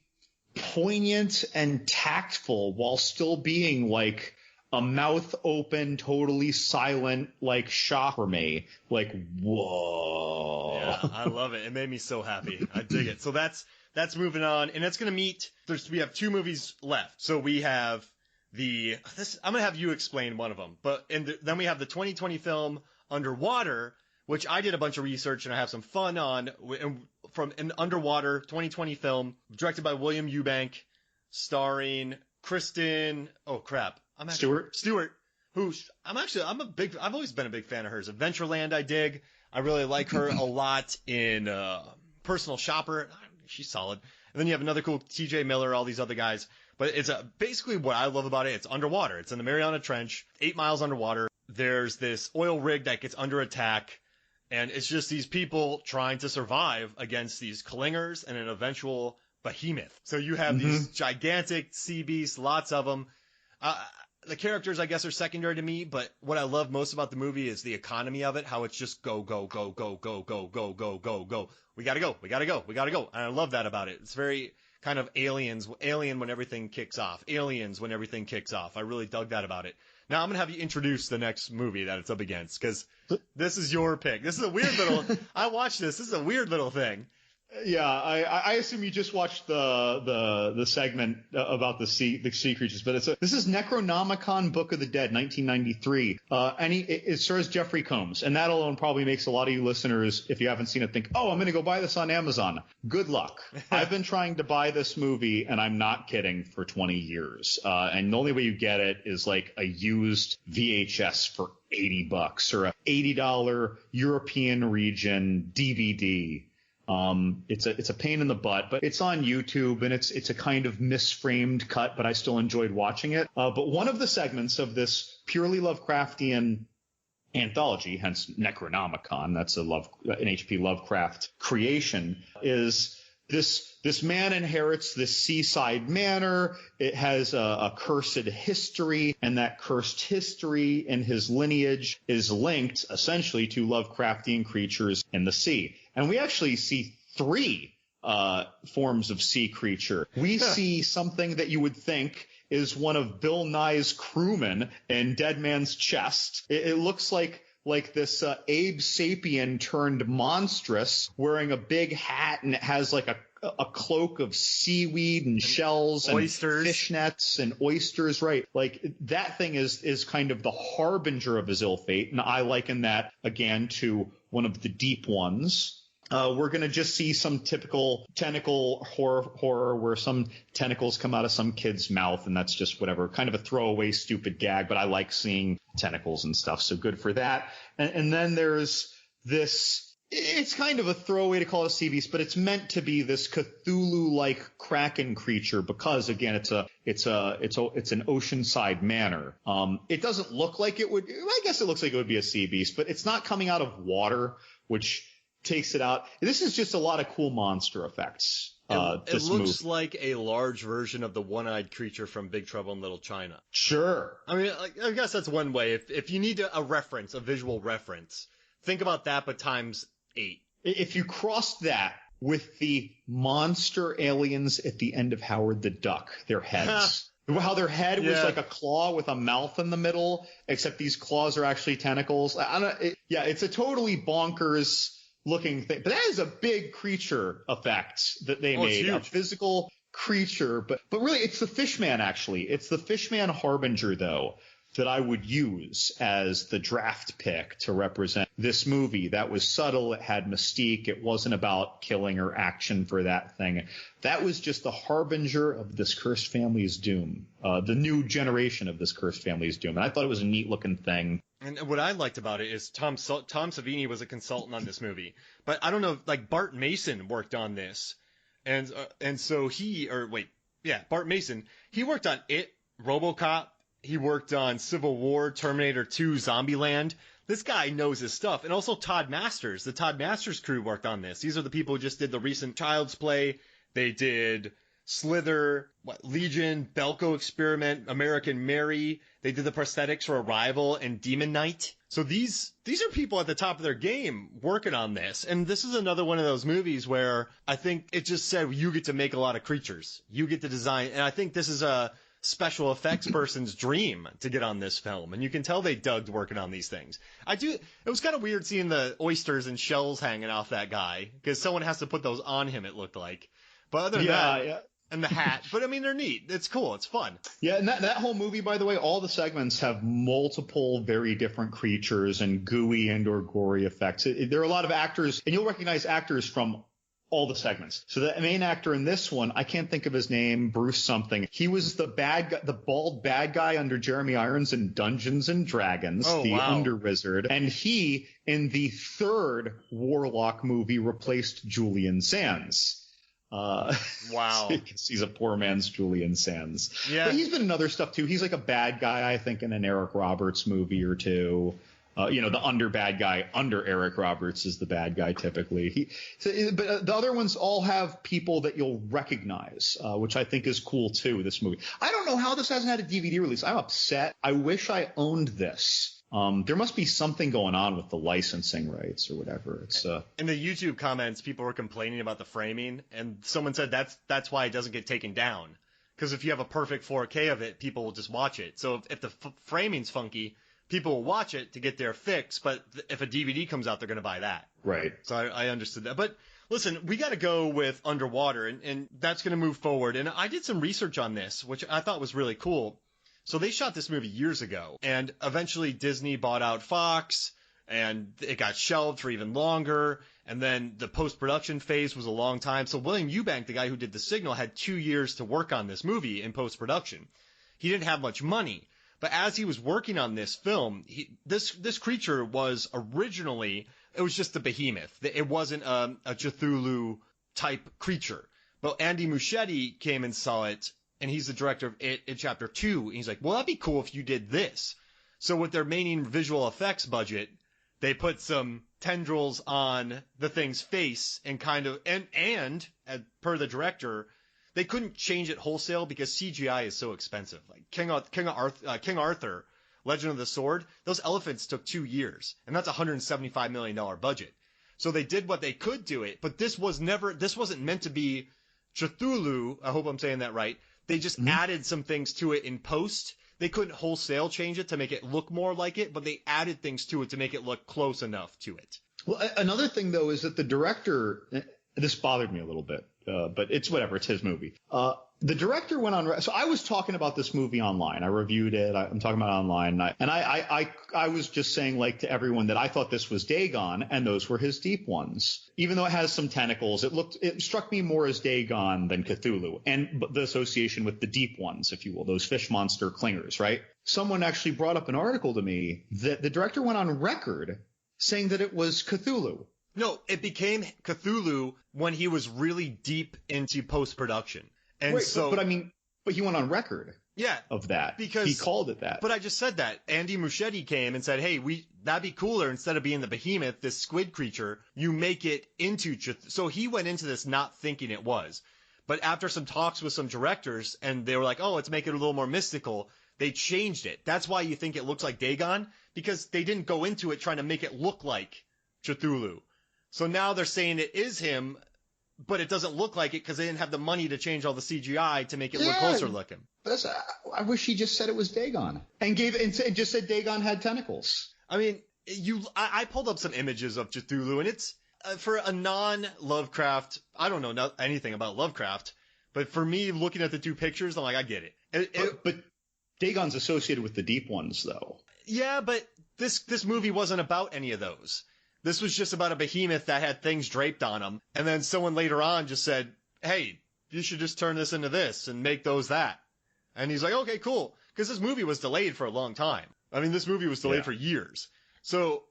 poignant and tactful while still being like a mouth open, totally silent, like shock for me. Like, whoa. Yeah, I love it. It made me so happy. I dig it. So that's moving on, and it's going to meet, we have 2 movies left. So we have I'm going to have you explain one of them, then we have the 2020 film Underwater, which I did a bunch of research and I have some fun on, from an Underwater 2020 film directed by William Eubank, starring Kristen. Stewart, I've always been a big fan of hers. Adventureland, I dig. I really like her a lot in Personal Shopper. She's solid. And then you have another cool T.J. Miller, all these other guys. But it's basically what I love about it. It's underwater. It's in the Mariana Trench, 8 miles underwater. There's this oil rig that gets under attack. And it's just these people trying to survive against these clingers and an eventual behemoth. So you have these gigantic sea beasts, lots of them. The characters, I guess, are secondary to me, but what I love most about the movie is the economy of it, how it's just go, go, go, go, go, go, go, go, go, go. We gotta go. And I love that about it. It's very kind of Alien when everything kicks off. Aliens when everything kicks off. I really dug that about it. Now I'm going to have you introduce the next movie that it's up against, because this is your pick. This is a weird little... I watched this. This is a weird little thing. Yeah, I assume you just watched the segment about the sea creatures, but this is Necronomicon Book of the Dead, 1993. And it stars Jeffrey Combs, and that alone probably makes a lot of you listeners, if you haven't seen it, think, oh, I'm going to go buy this on Amazon. Good luck. I've been trying to buy this movie, and I'm not kidding, for 20 years. And the only way you get it is like a used VHS for $80 or a $80 European region DVD. It's a pain in the butt, but it's on YouTube, and it's a kind of misframed cut, but I still enjoyed watching it. But one of the segments of this purely Lovecraftian anthology, hence Necronomicon, that's an H.P. Lovecraft creation, is This man inherits this seaside manor. It has a cursed history, and that cursed history in his lineage is linked essentially to Lovecraftian creatures in the sea. And we actually see three forms of sea creature. We see something that you would think is one of Bill Nye's crewmen in Dead Man's Chest. It looks like this Abe Sapien turned monstrous wearing a big hat, and it has like a cloak of seaweed and shells and oysters, fishnets and oysters, right? Like that thing is kind of the harbinger of his ill fate. And I liken that again to one of the deep ones. We're going to just see some typical tentacle horror where some tentacles come out of some kid's mouth, and that's just whatever, kind of a throwaway stupid gag, but I like seeing tentacles and stuff, so good for that. And then there's this, it's kind of a throwaway to call it a sea beast, but it's meant to be this Cthulhu-like kraken creature because, again, it's an oceanside manor. It doesn't look like it would, I guess it looks like it would be a sea beast, but it's not coming out of water, which takes it out. This is just a lot of cool monster effects. It looks like a large version of the one-eyed creature from Big Trouble in Little China. Sure. I mean, I guess that's one way. If you need a visual reference, think about that, but times 8. If you cross that with the monster aliens at the end of Howard the Duck, their heads. How their head was like a claw with a mouth in the middle, except these claws are actually tentacles. It's a totally bonkers looking thing, but that is a big creature effect that they made, a physical creature, but really it's the Fishman. Actually, it's the Fishman Harbinger though that I would use as the draft pick to represent this movie. That was subtle, it had mystique, it wasn't about killing or action for that thing. That was just the harbinger of this cursed family's doom, the new generation of this cursed family's doom, and I thought it was a neat looking thing. And what I liked about it is Tom Savini was a consultant on this movie, but I don't know, like Bart Mason worked on this, and so Bart Mason, he worked on It, RoboCop, he worked on Civil War, Terminator 2, Zombieland. This guy knows his stuff, and also Todd Masters, the Todd Masters crew worked on this. These are the people who just did the recent Child's Play. They did Slither, Legion, Belko Experiment, American Mary. They did the prosthetics for Arrival and Demon Knight. So these are people at the top of their game working on this. And this is another one of those movies where I think it just said you get to make a lot of creatures. You get to design. And I think this is a special effects person's dream to get on this film. And you can tell they dug working on these things. It was kind of weird seeing the oysters and shells hanging off that guy because someone has to put those on him, it looked like. But other than that, and the hat. But I mean, they're neat. It's cool. It's fun. Yeah, and that whole movie, by the way, all the segments have multiple very different creatures and gooey and or gory effects. There are a lot of actors, and you'll recognize actors from all the segments. So the main actor in this one, I can't think of his name, Bruce something. He was the bad guy, the bald bad guy under Jeremy Irons in Dungeons and Dragons, Under Wizard. And he, in the third Warlock movie, replaced Julian Sands. Wow. He's a poor man's Julian Sands. Yeah. But he's been in other stuff too. He's like a bad guy, I think, in an Eric Roberts movie or two. The under bad guy under Eric Roberts is the bad guy typically. But the other ones all have people that you'll recognize, which I think is cool too, this movie. I don't know how this hasn't had a DVD release. I'm upset. I wish I owned this. There must be something going on with the licensing rights or whatever. It's in the YouTube comments, people were complaining about the framing, and someone said that's why it doesn't get taken down. Because if you have a perfect 4K of it, people will just watch it. So if the framing's funky, people will watch it to get their fix. But if a DVD comes out, they're going to buy that. Right. So I understood that. But listen, we got to go with Underwater, and that's going to move forward. And I did some research on this, which I thought was really cool. So they shot this movie years ago, and eventually Disney bought out Fox, and it got shelved for even longer, and then the post-production phase was a long time. So William Eubank, the guy who did The Signal, had 2 years to work on this movie in post-production. He didn't have much money, but as he was working on this film, this creature was originally, it was just a behemoth. It wasn't a Cthulhu-type creature. But Andy Muschietti came and saw it, and he's the director of It in Chapter 2. And he's like, well, that'd be cool if you did this. So with their main visual effects budget, they put some tendrils on the thing's face and kind of and per the director, they couldn't change it wholesale because CGI is so expensive. Like King Arthur, Legend of the Sword, those elephants took 2 years, and that's a $175 million budget. So they did what they could do it, but this wasn't meant to be Cthulhu. I hope I'm saying that right. They just added some things to it in post. They couldn't wholesale change it to make it look more like it, but they added things to it to make it look close enough to it. Well, another thing, though, is that the director, this bothered me a little bit, but it's whatever. It's his movie. The director went on. So I was talking about this movie online. I reviewed it. I'm talking about it online. And I was just saying, like, to everyone that I thought this was Dagon, and those were his deep ones. Even though it has some tentacles, it struck me more as Dagon than Cthulhu, and the association with the deep ones, if you will, those fish monster clingers, right? Someone actually brought up an article to me that the director went on record saying that it was Cthulhu. No, it became Cthulhu when he was really deep into post-production. And right, so, but he went on record. Yeah, of that because he called it that. But I just said that Andy Muschietti came and said, "Hey, that'd be cooler instead of being the behemoth, this squid creature. You make it into." So he went into this not thinking it was, but after some talks with some directors, and they were like, "Oh, let's make it a little more mystical." They changed it. That's why you think it looks like Dagon, because they didn't go into it trying to make it look like Cthulhu. So now they're saying it is him, but it doesn't look like it because they didn't have the money to change all the CGI to make it look closer looking. But I wish he just said it was Dagon and just said Dagon had tentacles. I mean, I pulled up some images of Cthulhu, and it's for a non-Lovecraft. I don't know anything about Lovecraft, but for me, looking at the two pictures, I'm like, I get it. But Dagon's associated with the deep ones, though. Yeah, but this movie wasn't about any of those. This was just about a behemoth that had things draped on him. And then someone later on just said, "Hey, you should just turn this into this and make those that." And he's like, "Okay, cool." Because this movie was delayed for a long time. I mean, this movie was delayed for years. So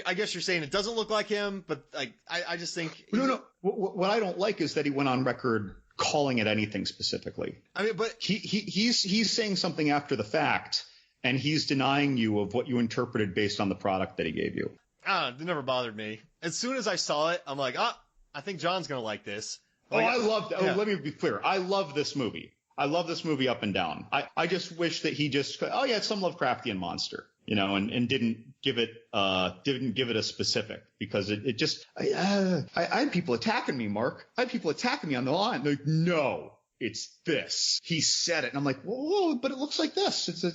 I guess you're saying it doesn't look like him, but like, I just think. No. What I don't like is that he went on record calling it anything specifically. I mean, but he's saying something after the fact, and he's denying you of what you interpreted based on the product that he gave you. It never bothered me. As soon as I saw it, I'm like, I think John's going to like this. Like, I loved it. Yeah. Let me be clear. I love this movie. I love this movie up and down. I just wish that he just, it's some Lovecraftian monster, and didn't give it a specific, because it just, I had people attacking me, Mark. I had people attacking me on the line. They're like, "No, it's this." He said it. And I'm like, whoa, but it looks like this. It's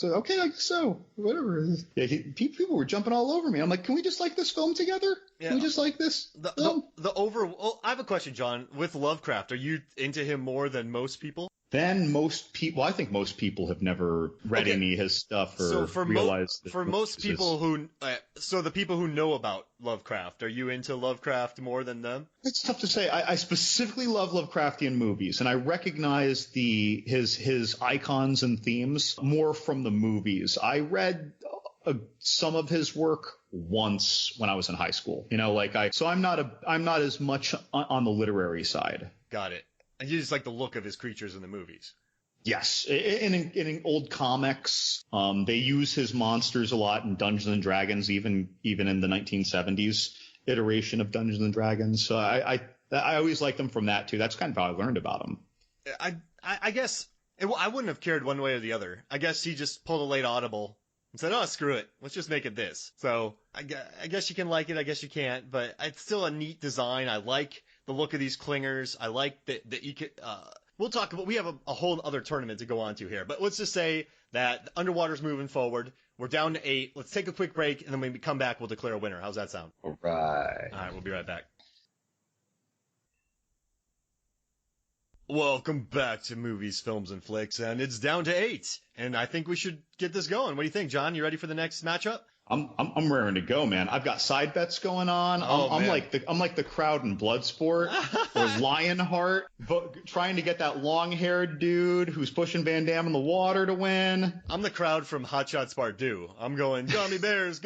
okay, I guess so. Whatever. Yeah, people were jumping all over me. I'm like, can we just like this film together? Yeah. Can we just like this film? I have a question, John. With Lovecraft, are you into him more than most people? Than most people. I think most people have never read any of his stuff or realized. For most people the people who know about Lovecraft, are you into Lovecraft more than them? It's tough to say. I specifically love Lovecraftian movies, and I recognize his icons and themes more from the movies. I read some of his work once when I was in high school. So I'm not as much on the literary side. Got it. And you just like the look of his creatures in the movies. Yes. In old comics, they use his monsters a lot in Dungeons and Dragons, even in the 1970s iteration of Dungeons and Dragons. So I always liked them from that too. That's kind of how I learned about them. I guess I wouldn't have cared one way or the other. I guess he just pulled a late audible and said, "Oh, screw it. Let's just make it this." So I guess you can like it. I guess you can't, but it's still a neat design. I like the look of these clingers. I like that you could, we'll talk about, we have a whole other tournament to go on to here, but let's just say that Underwater's moving forward. We're down to 8. Let's take a quick break, and then when we come back, we'll declare a winner. How's that sound? All right. All right, we'll be right back. Welcome back to Movies, Films, and Flicks, and it's down to 8, and I think we should get this going. What do you think, John? You ready for the next matchup? I'm raring to go, man. I've got side bets going on. I'm like the crowd in Bloodsport or Lionheart, trying to get that long-haired dude who's pushing Van Damme in the water to win. I'm the crowd from Hot Shots Part 2. I'm going gummy bears,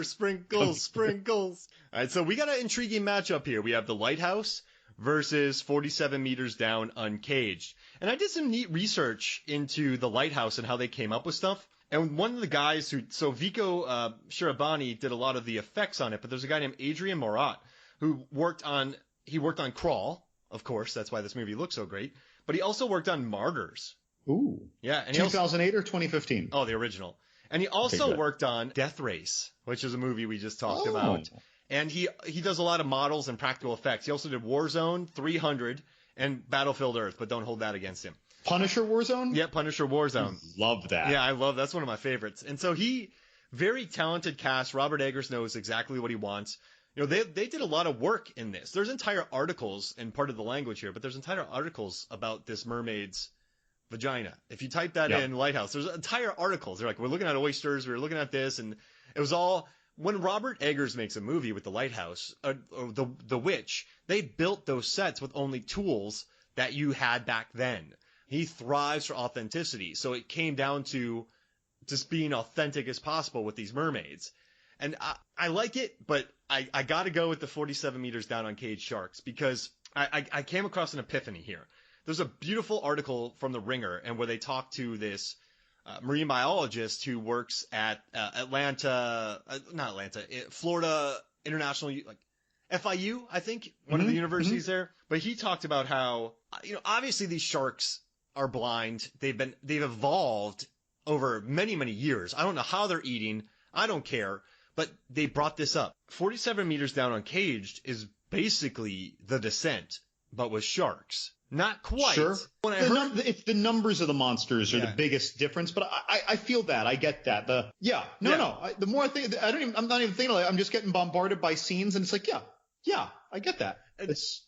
sprinkles, sprinkles. All right, so we got an intriguing matchup here. We have the Lighthouse versus 47 Meters Down Uncaged. And I did some neat research into the Lighthouse and how they came up with stuff. And one of the guys so Vico Shirabani did a lot of the effects on it, but there's a guy named Adrian Morat who worked on Crawl, of course, that's why this movie looks so great, but he also worked on Martyrs. Ooh. Yeah. And 2008 or 2015? Oh, the original. And he also worked on Death Race, which is a movie we just talked about. And he does a lot of models and practical effects. He also did Warzone, 300, and Battlefield Earth, but don't hold that against him. Punisher Warzone? Yeah, Punisher Warzone. Love that. Yeah, that's one of my favorites. And so very talented cast. Robert Eggers knows exactly what he wants. You know, they did a lot of work in this. There's entire articles, and part of the language here, but there's entire articles about this mermaid's vagina. If you type that in Lighthouse, there's entire articles. They're like, we're looking at oysters, we're looking at this, and it was all... When Robert Eggers makes a movie with The Lighthouse, or the Witch, they built those sets with only tools that you had back then. He thrives for authenticity, so it came down to just being authentic as possible with these mermaids. And I like it, but I got to go with the 47 meters down on caged sharks, because I came across an epiphany here. There's a beautiful article from The Ringer, and where they talk to this marine biologist who works at Florida International, like FIU, I think, one of the universities there. But he talked about how, obviously these sharks are blind. They've evolved over many, many years. I don't know how they're eating. I don't care. But they brought this up. 47 meters down on Caged is basically The Descent, but with sharks. Not quite. Sure. It's the numbers of the monsters are the biggest difference, but I feel that. I get that. The more I think, I'm not even thinking like, I'm just getting bombarded by scenes, and it's like, I get that.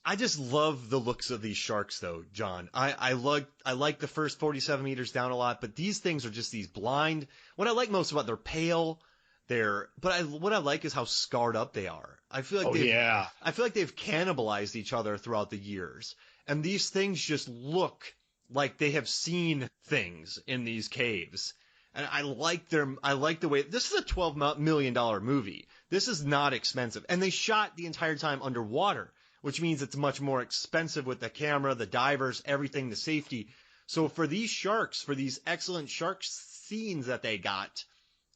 I just love the looks of these sharks, though, John. I like the first 47 meters down a lot, but these things are just these blind. What I like most about, they're pale. What I like is how scarred up they are. I feel like they've cannibalized each other throughout the years. And these things just look like they have seen things in these caves. And I like the way, this is a $12 million movie. This is not expensive. And they shot the entire time underwater, which means it's much more expensive with the camera, the divers, everything, the safety. So for these sharks, for these excellent shark scenes that they got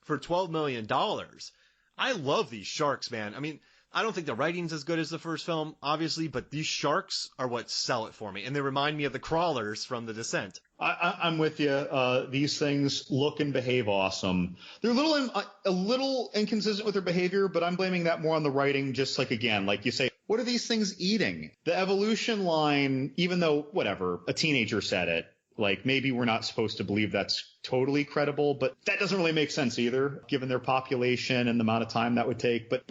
for $12 million, I love these sharks, man. I mean, I don't think the writing's as good as the first film, obviously, but these sharks are what sell it for me. And they remind me of the crawlers from The Descent. I'm with you. These things look and behave awesome. They're a little inconsistent with their behavior, but I'm blaming that more on the writing. Just like, again, like you say, what are these things eating? The evolution line, even though, whatever, a teenager said it, like, maybe we're not supposed to believe that's totally credible, but that doesn't really make sense either, given their population and the amount of time that would take. But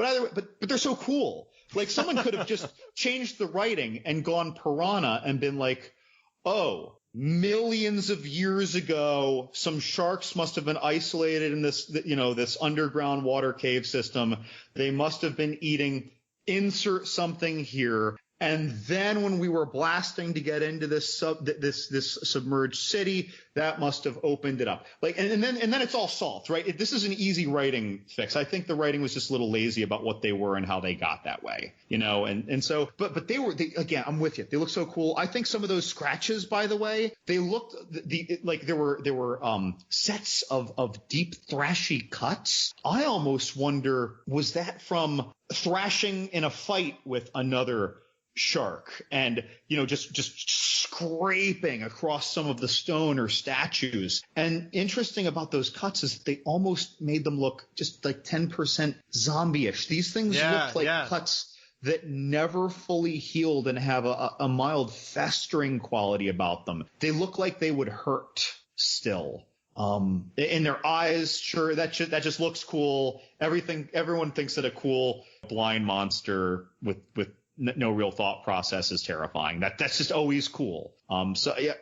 they're so cool. Like, someone could have just changed the writing and gone piranha and been like, oh, millions of years ago, some sharks must have been isolated in this underground water cave system. They must have been eating, insert something here. And then when we were blasting to get into this submerged city, that must have opened it up. Like, and then it's all solved, right? This is an easy writing fix. I think the writing was just a little lazy about what they were and how they got that way, and so, but they again, I'm with you. They look so cool. I think some of those scratches, by the way, they looked like there were sets of deep thrashy cuts. I almost wonder, was that from thrashing in a fight with another shark and just scraping across some of the stone or statues? And interesting about those cuts is they almost made them look just like 10% zombie-ish. These things look like cuts that never fully healed and have a mild festering quality about them. They look like they would hurt still. In their eyes, sure, that just looks cool. Everyone thinks that a cool blind monster with no real thought process is terrifying. That's just always cool. So yeah,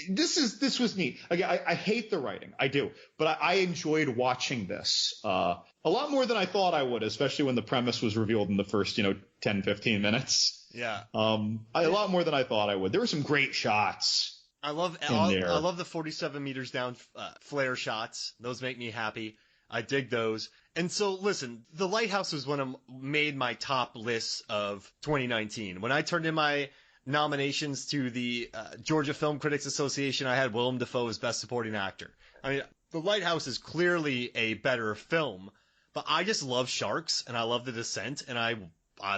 this was neat. Again, I hate the writing. I do, but I enjoyed watching this, a lot more than I thought I would, especially when the premise was revealed in the first, 10, 15 minutes. Yeah. A lot more than I thought I would. There were some great shots. I love the 47 meters down, flare shots. Those make me happy. I dig those. And so, listen, The Lighthouse was made my top lists of 2019. When I turned in my nominations to the Georgia Film Critics Association, I had Willem Dafoe as Best Supporting Actor. I mean, The Lighthouse is clearly a better film, but I just love sharks and I love The Descent, and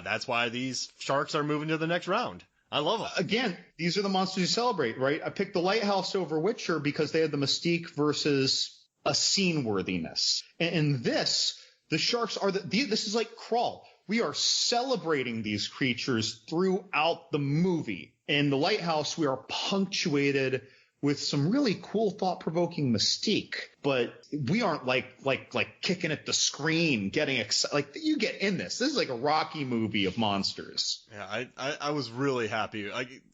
that's why these sharks are moving to the next round. I love them. Again, these are the monsters you celebrate, right? I picked The Lighthouse over Witcher because they had the mystique versus a scene worthiness. And this, the sharks are this is like Crawl. We are celebrating these creatures throughout the movie. In The Lighthouse, we are punctuated with some really cool, thought-provoking mystique, but we aren't like kicking at the screen, getting excited. Like, you get in this. This is like a Rocky movie of monsters. Yeah, I was really happy.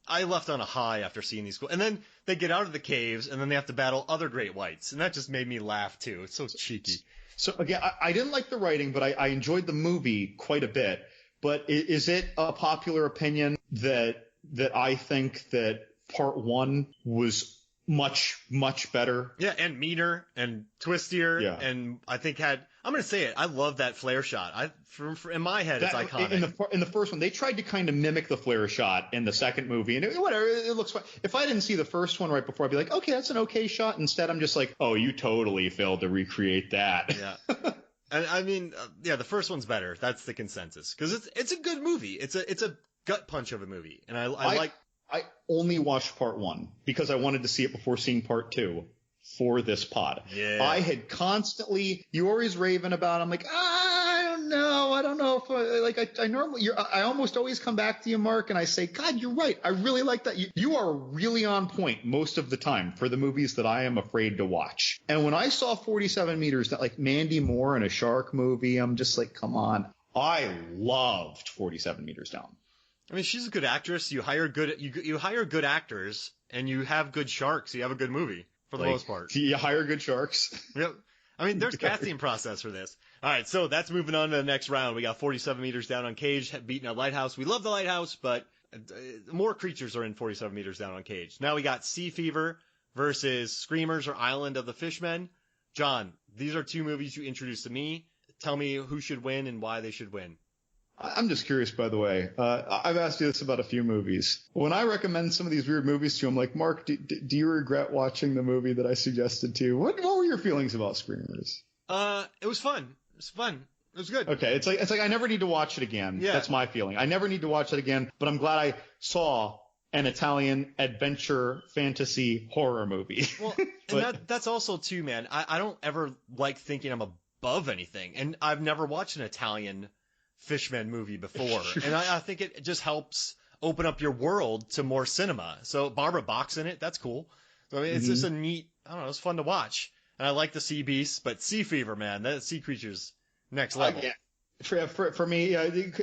I left on a high after seeing these. And then they get out of the caves, and then they have to battle other great whites, and that just made me laugh too. It's so cheeky. So again, I didn't like the writing, but I enjoyed the movie quite a bit. But is it a popular opinion that I think that Part 1 was much, much better? Yeah, and meaner and twistier. Yeah. And I think I'm going to say it. I love that flare shot. In my head, it's iconic. In the first one, they tried to kind of mimic the flare shot in the second movie. And whatever, it looks fine. If I didn't see the first one right before, I'd be like, okay, that's an okay shot. Instead, I'm just like, oh, you totally failed to recreate that. Yeah. And I mean, the first one's better. That's the consensus. Because it's a good movie. It's a gut punch of a movie. And I only watched Part 1 because I wanted to see it before seeing Part 2 for this pod. Yeah. I had constantly, you always raving about, I'm like, I don't know if I almost always come back to you, Mark, and I say, God, you're right. I really like that. You are really on point most of the time for the movies that I am afraid to watch. And when I saw 47 Meters, that like Mandy Moore in a shark movie, I'm just like, come on. I loved 47 Meters Down. I mean, she's a good actress. You hire good actors, and you have good sharks. You have a good movie for the most part. You hire good sharks. Yep. I mean, there's casting process for this. All right, so that's moving on to the next round. We got 47 Meters Down on Cage beating a Lighthouse. We love the Lighthouse, but more creatures are in 47 Meters Down on Cage. Now we got Sea Fever versus Screamers or Island of the Fishmen. John, these are two movies you introduced to me. Tell me who should win and why they should win. I'm just curious, by the way. I've asked you this about a few movies. When I recommend some of these weird movies to you, I'm like, Mark, do you regret watching the movie that I suggested to you? What were your feelings about Screamers? It was fun. It was fun. It was good. Okay, it's like I never need to watch it again. Yeah. That's my feeling. I never need to watch it again, but I'm glad I saw an Italian adventure fantasy horror movie. Well, and that's also too, man. I don't ever like thinking I'm above anything, and I've never watched an Italian Fishmen movie before, and I think it just helps open up your world to more cinema. So Barbara Bach's in it. That's cool. So I mean, it's just a neat. I don't know. It's fun to watch, and I like the sea beasts, but Sea Fever, man, that sea creature's next level. For me,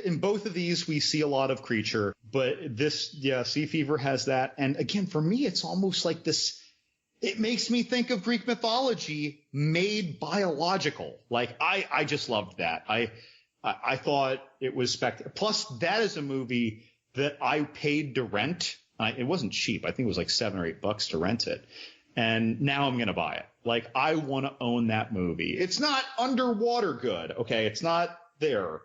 in both of these, we see a lot of creature, but this, Sea Fever has that. And again, for me, it's almost like this. It makes me think of Greek mythology made biological. Like I just loved that. I thought it was spectacular. Plus, that is a movie that I paid to rent. It wasn't cheap. I think it was like $7 or $8 to rent it. And now I'm going to buy it. Like, I want to own that movie. It's not underwater good. Okay. It's not there,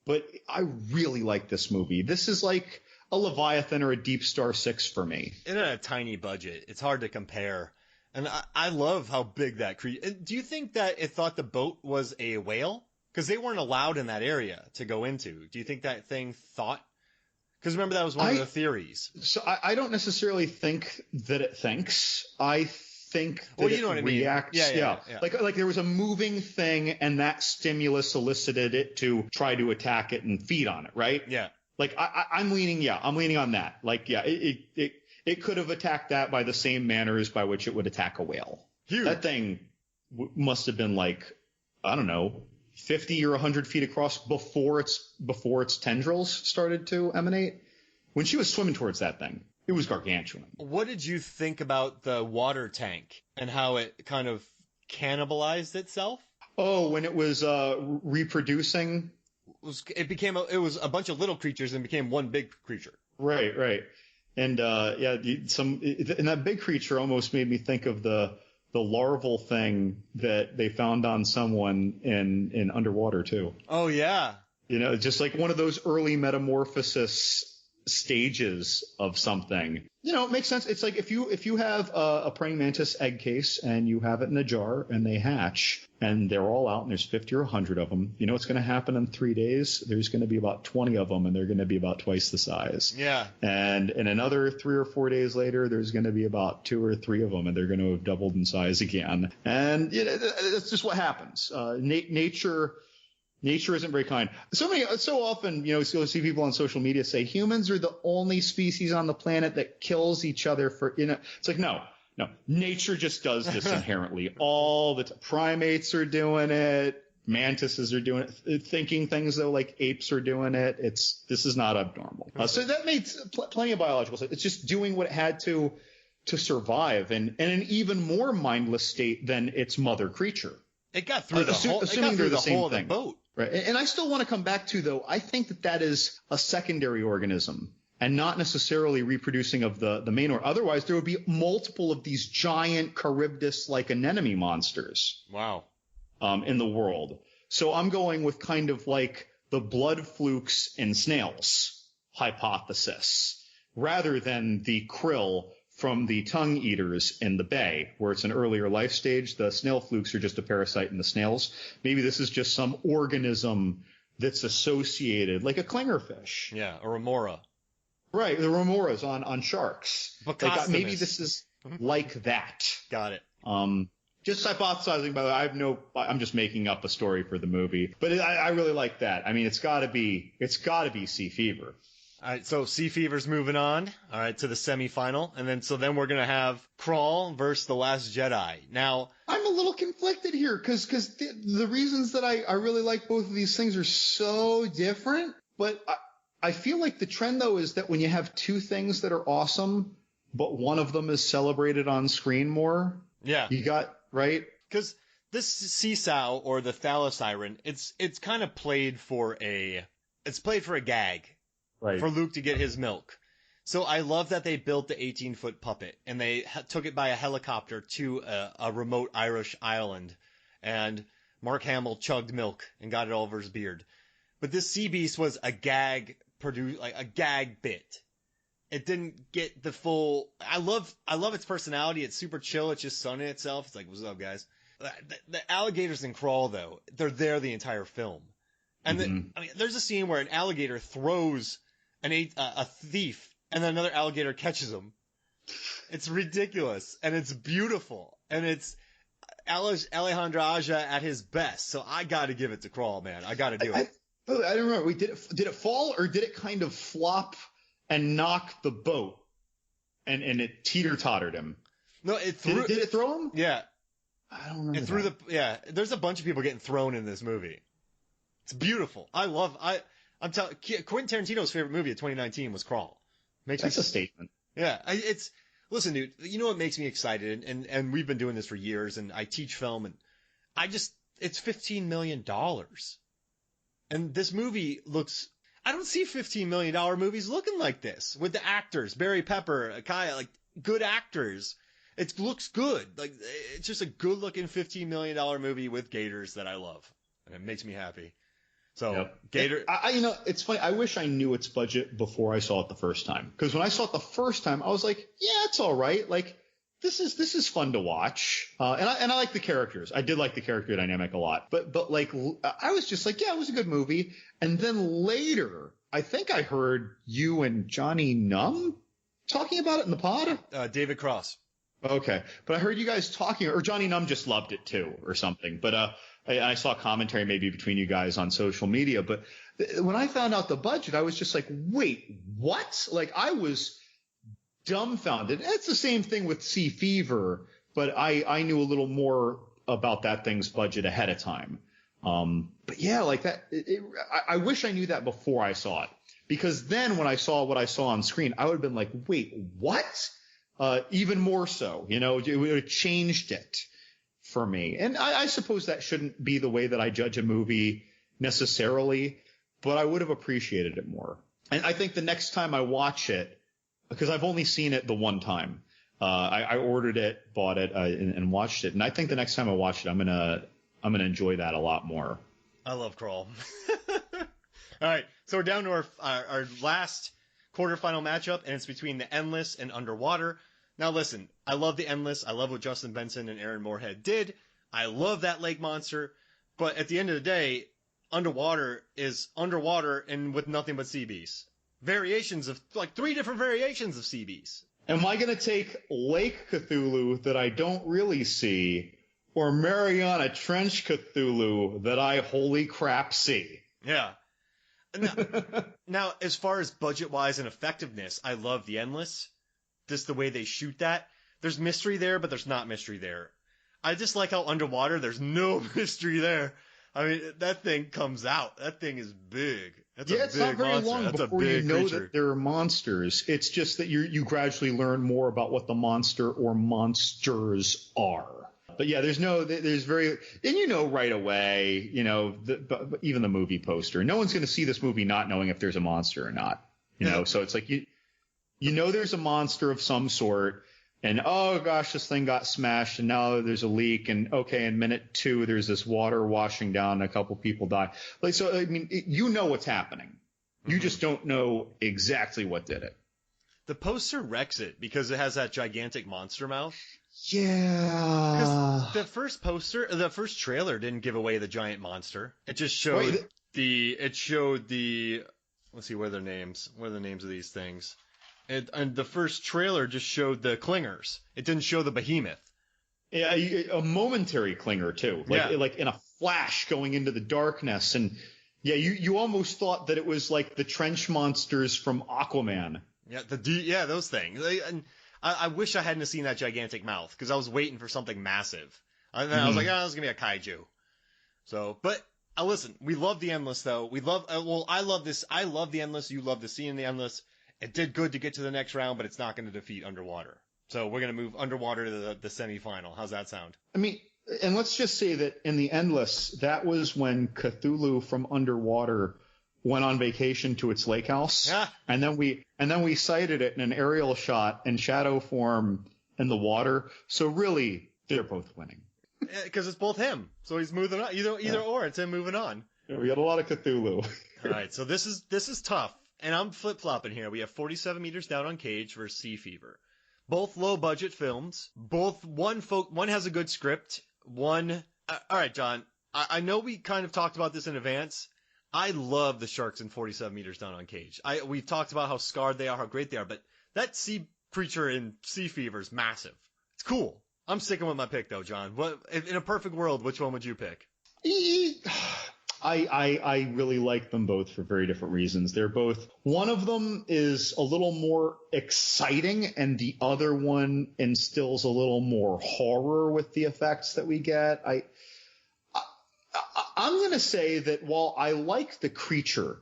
but I really like this movie. This is like a Leviathan or a Deep Star 6 for me. It had a tiny budget. It's hard to compare. And I love how big that creature. Do you think that it thought the boat was a whale? Because they weren't allowed in that area to go into. Do you think that thing thought? Because remember, that was one of the theories. So I don't necessarily think that it thinks. I think that you know what I mean. Reacts. Yeah. Like there was a moving thing, and that stimulus elicited it to try to attack it and feed on it, right? Yeah. Like I'm leaning on that. Like, yeah, it could have attacked that by the same manners by which it would attack a whale. Huge. That thing must have been like, I don't know, 50 or 100 feet across before its tendrils started to emanate. When she was swimming towards that thing, it was gargantuan. What did you think about the water tank and how it kind of cannibalized itself? Oh, when it was reproducing? It was a bunch of little creatures and became one big creature. Right. And and that big creature almost made me think of the larval thing that they found on someone in Underwater too. Oh yeah. Just like one of those early metamorphosis stages of something. It makes sense. It's like if you have a praying mantis egg case and you have it in a jar and they hatch and they're all out and there's 50 or 100 of them, you know what's going to happen in 3 days? There's going to be about 20 of them and they're going to be about twice the size. Yeah. And in another 3 or 4 days later, there's going to be about 2 or 3 of them and they're going to have doubled in size again. And that's just what happens. Nature isn't very kind. So often, you'll see people on social media say humans are the only species on the planet that kills each other for, it's like, no, nature just does this inherently. All the primates are doing it. Mantises are doing it, thinking things though, like apes are doing it. This is not abnormal. So that makes plenty of biological sense. It's just doing what it had to survive and in an even more mindless state than its mother creature. It got through the whole of the boat. Right. And I still want to come back to, though, I think that is a secondary organism and not necessarily reproducing of the main or otherwise there would be multiple of these giant Charybdis-like anemone monsters. Wow. In the world. So I'm going with kind of like the blood flukes in snails hypothesis rather than the krill from the tongue eaters in the bay, where it's an earlier life stage. The snail flukes are just a parasite in the snails. Maybe this is just some organism that's associated, like a clingerfish. Yeah, or remora. Right, the remoras on sharks. Like, maybe this is like that. Got it. Just hypothesizing, by the way. I'm just making up a story for the movie, but I really like that. I mean, it's got to be sea fever. All right, so Sea Fever's moving on, all right, to the semifinal, and then we're gonna have Crawl versus The Last Jedi. Now, I'm a little conflicted here because the reasons that I really like both of these things are so different, but I feel like the trend though is that when you have two things that are awesome, but one of them is celebrated on screen more. Yeah, you got right because this seesaw or the thalassiren, it's kind of played for a gag. Right. For Luke to get his milk. So I love that they built the 18-foot puppet and they took it by a helicopter to a remote Irish island, and Mark Hamill chugged milk and got it all over his beard. But this sea beast was a gag bit. It didn't get the full. I love its personality. It's super chill. It's just sunning itself. It's like, what's up, guys? The alligators in Crawl though, they're there the entire film, and there's a scene where an alligator throws a thief, and then another alligator catches him. It's ridiculous, and it's beautiful, and it's Alejandro Aja at his best. So I got to give it to Crawl, man. I got to do it. I don't remember. Did it fall, or did it kind of flop and knock the boat, and it teeter-tottered him? No, it threw. Did it throw him? Yeah. I don't remember. It threw there's a bunch of people getting thrown in this movie. It's beautiful. I'm telling Quentin Tarantino's favorite movie of 2019 was Crawl. That's a statement. Yeah, listen, dude. You know what makes me excited, and we've been doing this for years, and I teach film, and it's $15 million, and this movie looks. I don't see $15 million movies looking like this with the actors, Barry Pepper, Kaya, like good actors. It looks good. Like it's just a good looking $15 million movie with gators that I love, and it makes me happy. So yep. Gator, it's funny. I wish I knew its budget before I saw it the first time. Because when I saw it the first time, I was like, yeah, it's all right. Like this is fun to watch. And I like the characters. I did like the character dynamic a lot. But like I was just like, yeah, it was a good movie. And then later, I think I heard you and Johnny Num talking about it in the pod. David Cross. Okay, but I heard you guys talking, or Johnny Num just loved it too, or something. But I saw commentary maybe between you guys on social media. But when I found out the budget, I was just like, wait, what? Like I was dumbfounded. It's the same thing with Sea Fever, but I knew a little more about that thing's budget ahead of time. But yeah, like that. I wish I knew that before I saw it, because then when I saw what I saw on screen, I would have been like, wait, what? Even more so, it would have changed it for me. And I suppose that shouldn't be the way that I judge a movie necessarily, but I would have appreciated it more. And I think the next time I watch it, because I've only seen it the one time, I ordered it, bought it, and watched it. And I think the next time I watch it, I'm gonna enjoy that a lot more. I love Crawl. All right, so we're down to our last quarterfinal matchup, and it's between the Endless and Underwater. Now listen, I love the Endless. I love what Justin Benson and Aaron Moorhead did. I love that lake monster. But at the end of the day, Underwater is underwater and with nothing but sea beasts. Variations of, like 3 different variations of sea beasts. Am I going to take Lake Cthulhu that I don't really see, or Mariana Trench Cthulhu that I holy crap see? Yeah. Now, as far as budget-wise and effectiveness, I love the Endless. Just the way they shoot that. There's mystery there, but there's not mystery there. I just like how Underwater, there's no mystery there. I mean, that thing comes out. That thing is big. That's a it's not big very monster. long That's before a big you know creature. that there are monsters. It's just that you gradually learn more about what the monster or monsters are. But yeah, there's very, and you know right away, you know, even the movie poster, no one's going to see this movie not knowing if there's a monster or not. You know, so it's like you know there's a monster of some sort. And, oh, gosh, this thing got smashed, and now there's a leak. And, okay, in minute 2, there's this water washing down, and a couple people die. Like, so, I mean, you know what's happening. You just don't know exactly what did it. The poster wrecks it because it has that gigantic monster mouth. Yeah. Because the first trailer didn't give away the giant monster. It just showed let's see, what are their names? What are the names of these things? And the first trailer just showed the clingers. It didn't show the behemoth. Yeah, a momentary clinger too, like in a flash going into the darkness, and yeah, you almost thought that it was like the trench monsters from Aquaman. Yeah, those things. And I wish I hadn't seen that gigantic mouth because I was waiting for something massive. And then I was like, oh, this is gonna be a kaiju. So, but listen, we love the Endless though. We love. I love this. I love the Endless. You love the scene in the Endless. It did good to get to the next round, but it's not going to defeat Underwater. So we're going to move Underwater to the semifinal. How's that sound? I mean, and let's just say that in the Endless, that was when Cthulhu from Underwater went on vacation to its lake house. Yeah. And then we sighted it in an aerial shot in shadow form in the water. So really, they're both winning. Because it's both him. So he's moving on. Either or, it's him moving on. Yeah, we got a lot of Cthulhu. All right, so this is tough. And I'm flip-flopping here. We have 47 meters down on Cage versus Sea Fever. Both low-budget films. Both one has a good script. All right, John. I know we kind of talked about this in advance. I love the sharks in 47 meters down on Cage. We've talked about how scarred they are, how great they are, but that sea creature in Sea Fever is massive. It's cool. I'm sticking with my pick, though, John. In a perfect world, which one would you pick? I really like them both for very different reasons. They're both, one of them is a little more exciting and the other one instills a little more horror with the effects that we get. I'm going to say that while I like the creature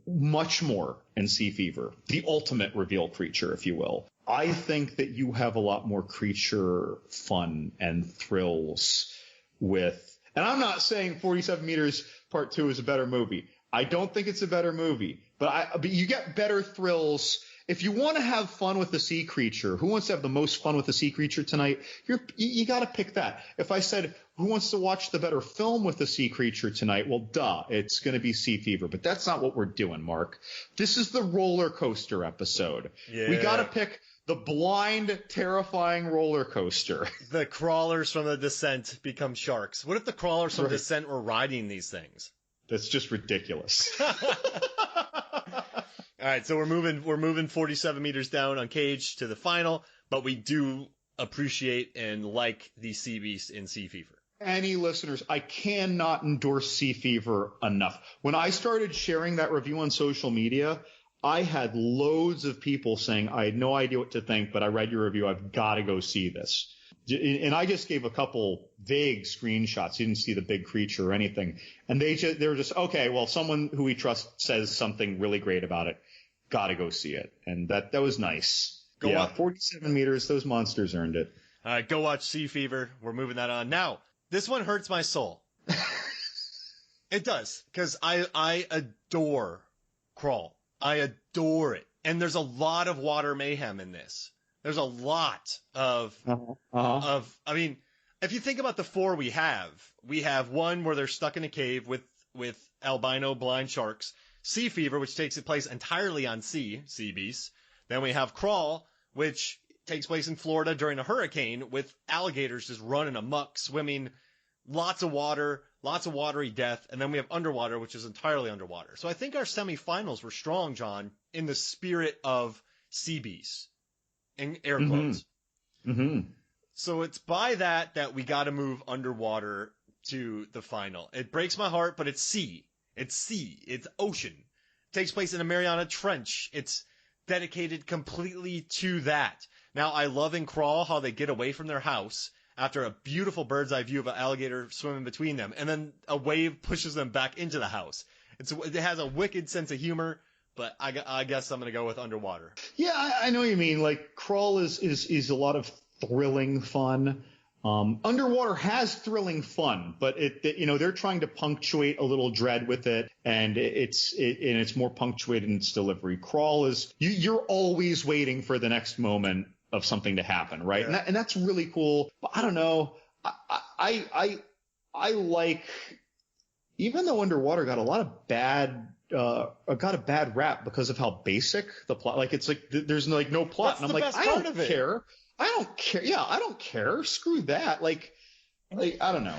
much more in Sea Fever, the ultimate reveal creature, if you will, I think that you have a lot more creature fun and thrills with, and I'm not saying 47 Meters Part 2 is a better movie. I don't think it's a better movie, but you get better thrills. If you want to have fun with the sea creature, who wants to have the most fun with the sea creature tonight? You got to pick that. If I said, who wants to watch the better film with the sea creature tonight? Well, duh, it's going to be Sea Fever, but that's not what we're doing, Mark. This is the roller coaster episode. Yeah. We got to pick the blind, terrifying roller coaster. The crawlers from the Descent become sharks. What if the crawlers from Descent were riding these things? That's just ridiculous. All right, so we're moving 47 meters down on Cage to the final, but we do appreciate and like the Sea Beast in Sea Fever. Any listeners, I cannot endorse Sea Fever enough. When I started sharing that review on social media, I had loads of people saying, I had no idea what to think, but I read your review. I've got to go see this. And I just gave a couple vague screenshots. You didn't see the big creature or anything. And they were just, okay, well, someone who we trust says something really great about it. Got to go see it. And that was nice. Go yeah, on. 47 meters. Those monsters earned it. All right, go watch Sea Fever. We're moving that on. Now, this one hurts my soul. It does, because I adore Crawl. I adore it. And there's a lot of water mayhem in this. There's a lot of, I mean, if you think about the 4 we have one where they're stuck in a cave with albino blind sharks. Sea Fever, which takes place entirely on sea beasts. Then we have Crawl, which takes place in Florida during a hurricane with alligators just running amok, swimming, lots of watery death. And then we have Underwater, which is entirely underwater. So I think our semifinals were strong, John, in the spirit of sea beasts, in air quotes. Mm-hmm. So it's by that we got to move Underwater to the final. It breaks my heart, but it's sea. It's ocean. It takes place in a Mariana Trench. It's dedicated completely to that. Now, I love in Crawl how they get away from their house after a beautiful bird's eye view of an alligator swimming between them, and then a wave pushes them back into the house. It has a wicked sense of humor, but I guess I'm going to go with Underwater. Yeah, I know what you mean. Like, Crawl is a lot of thrilling fun. Underwater has thrilling fun, but they're trying to punctuate a little dread with it, and it's more punctuated in its delivery. Crawl is you're always waiting for the next moment of something to happen, right? Yeah. And that's really cool. But I don't know. I like, even though Underwater got a bad rap because of how basic the plot. Like, it's like there's like no plot, That's and I'm the like, best I part don't of it. care. I don't care. Yeah, I don't care. Screw that. Like I don't know.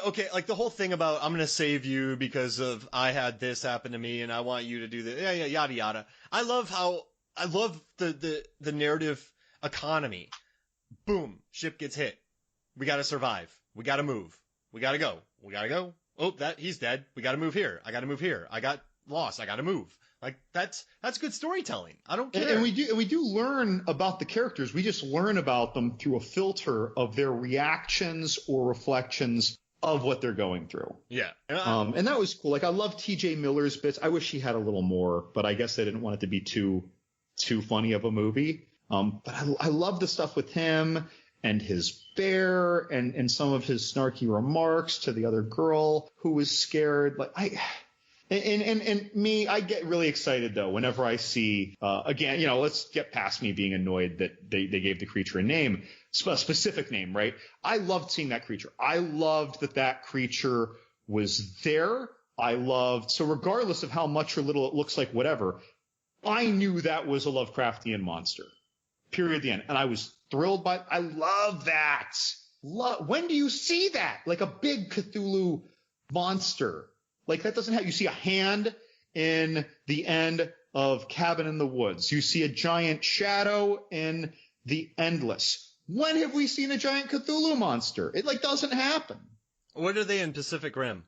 Okay, like the whole thing about I'm gonna save you because of I had this happen to me and I want you to do this. Yeah, yada yada. I love the narrative economy. Boom, ship gets hit. We gotta survive. We gotta move. We gotta go. Oh, he's dead. We gotta move here. I gotta move here. I got lost. I gotta move. Like that's good storytelling. I don't care. And we do learn about the characters. We just learn about them through a filter of their reactions or reflections of what they're going through. Yeah. And that was cool. Like, I love T.J. Miller's bits. I wish he had a little more, but I guess they didn't want it to be too funny of a movie. But I love the stuff with him and his bear and some of his snarky remarks to the other girl who was scared. Like, And me, I get really excited though whenever I see again, let's get past me being annoyed that they gave the creature a name, a specific name, right? I loved seeing that creature. I loved that creature was there. So regardless of how much or little it looks like whatever, I knew that was a Lovecraftian monster. Period. The end. And I was thrilled by it. I love that. When do you see that? Like a big Cthulhu monster. Like, that doesn't happen. You see a hand in the end of Cabin in the Woods. You see a giant shadow in The Endless. When have we seen a giant Cthulhu monster? It doesn't happen. What are they in Pacific Rim?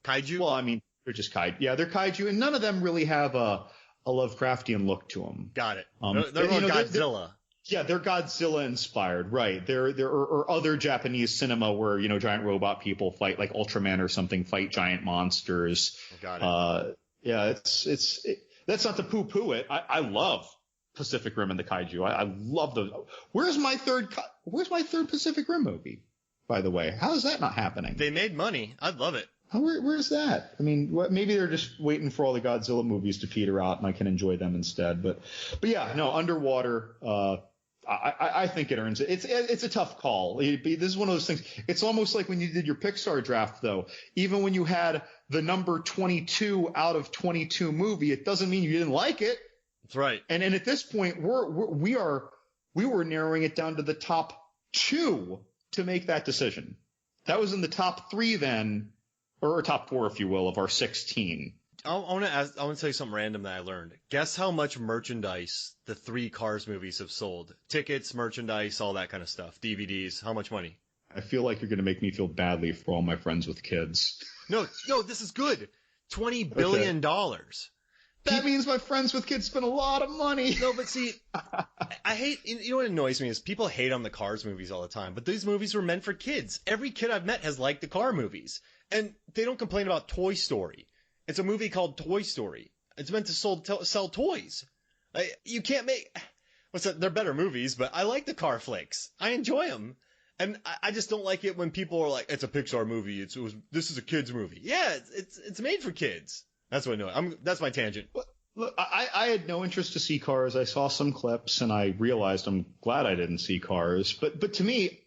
Kaiju? Well, I mean, they're just kaiju. Yeah, they're kaiju, and none of them really have a Lovecraftian look to them. Got it. They're more Godzilla. They're Godzilla inspired, right? There or other Japanese cinema where, giant robot people fight, like Ultraman or something, fight giant monsters. Got it. That's not to poo-poo it. I love Pacific Rim and the kaiju. I love those. Where's my third Pacific Rim movie, by the way? How is that not happening? They made money. I'd love it. Where's that? I mean, maybe they're just waiting for all the Godzilla movies to peter out and I can enjoy them instead. But yeah, no, Underwater, I think it earns it. It's a tough call. This is one of those things. It's almost like when you did your Pixar draft, though. Even when you had the number 22 out of 22 movie, it doesn't mean you didn't like it. That's right. And at this point, we were narrowing it down to the top 2 to make that decision. That was in the top 3 then, or top 4, if you will, of our 16. I want to tell you something random that I learned. Guess how much merchandise the 3 Cars movies have sold? Tickets, merchandise, all that kind of stuff. DVDs. How much money? I feel like you're going to make me feel badly for all my friends with kids. No, this is good. $20 billion. Okay. That means my friends with kids spend a lot of money. No, but see, I hate, what annoys me is people hate on the Cars movies all the time, but these movies were meant for kids. Every kid I've met has liked the car movies. And they don't complain about Toy Story. It's a movie called Toy Story. It's meant to sell toys. You can't make... They're better movies, but I like the car flicks. I enjoy them. And I just don't like it when people are like, it's a Pixar movie. This is a kid's movie. Yeah, it's made for kids. That's what I know. That's my tangent. Look, I had no interest to see Cars. I saw some clips and I realized I'm glad I didn't see Cars. But to me,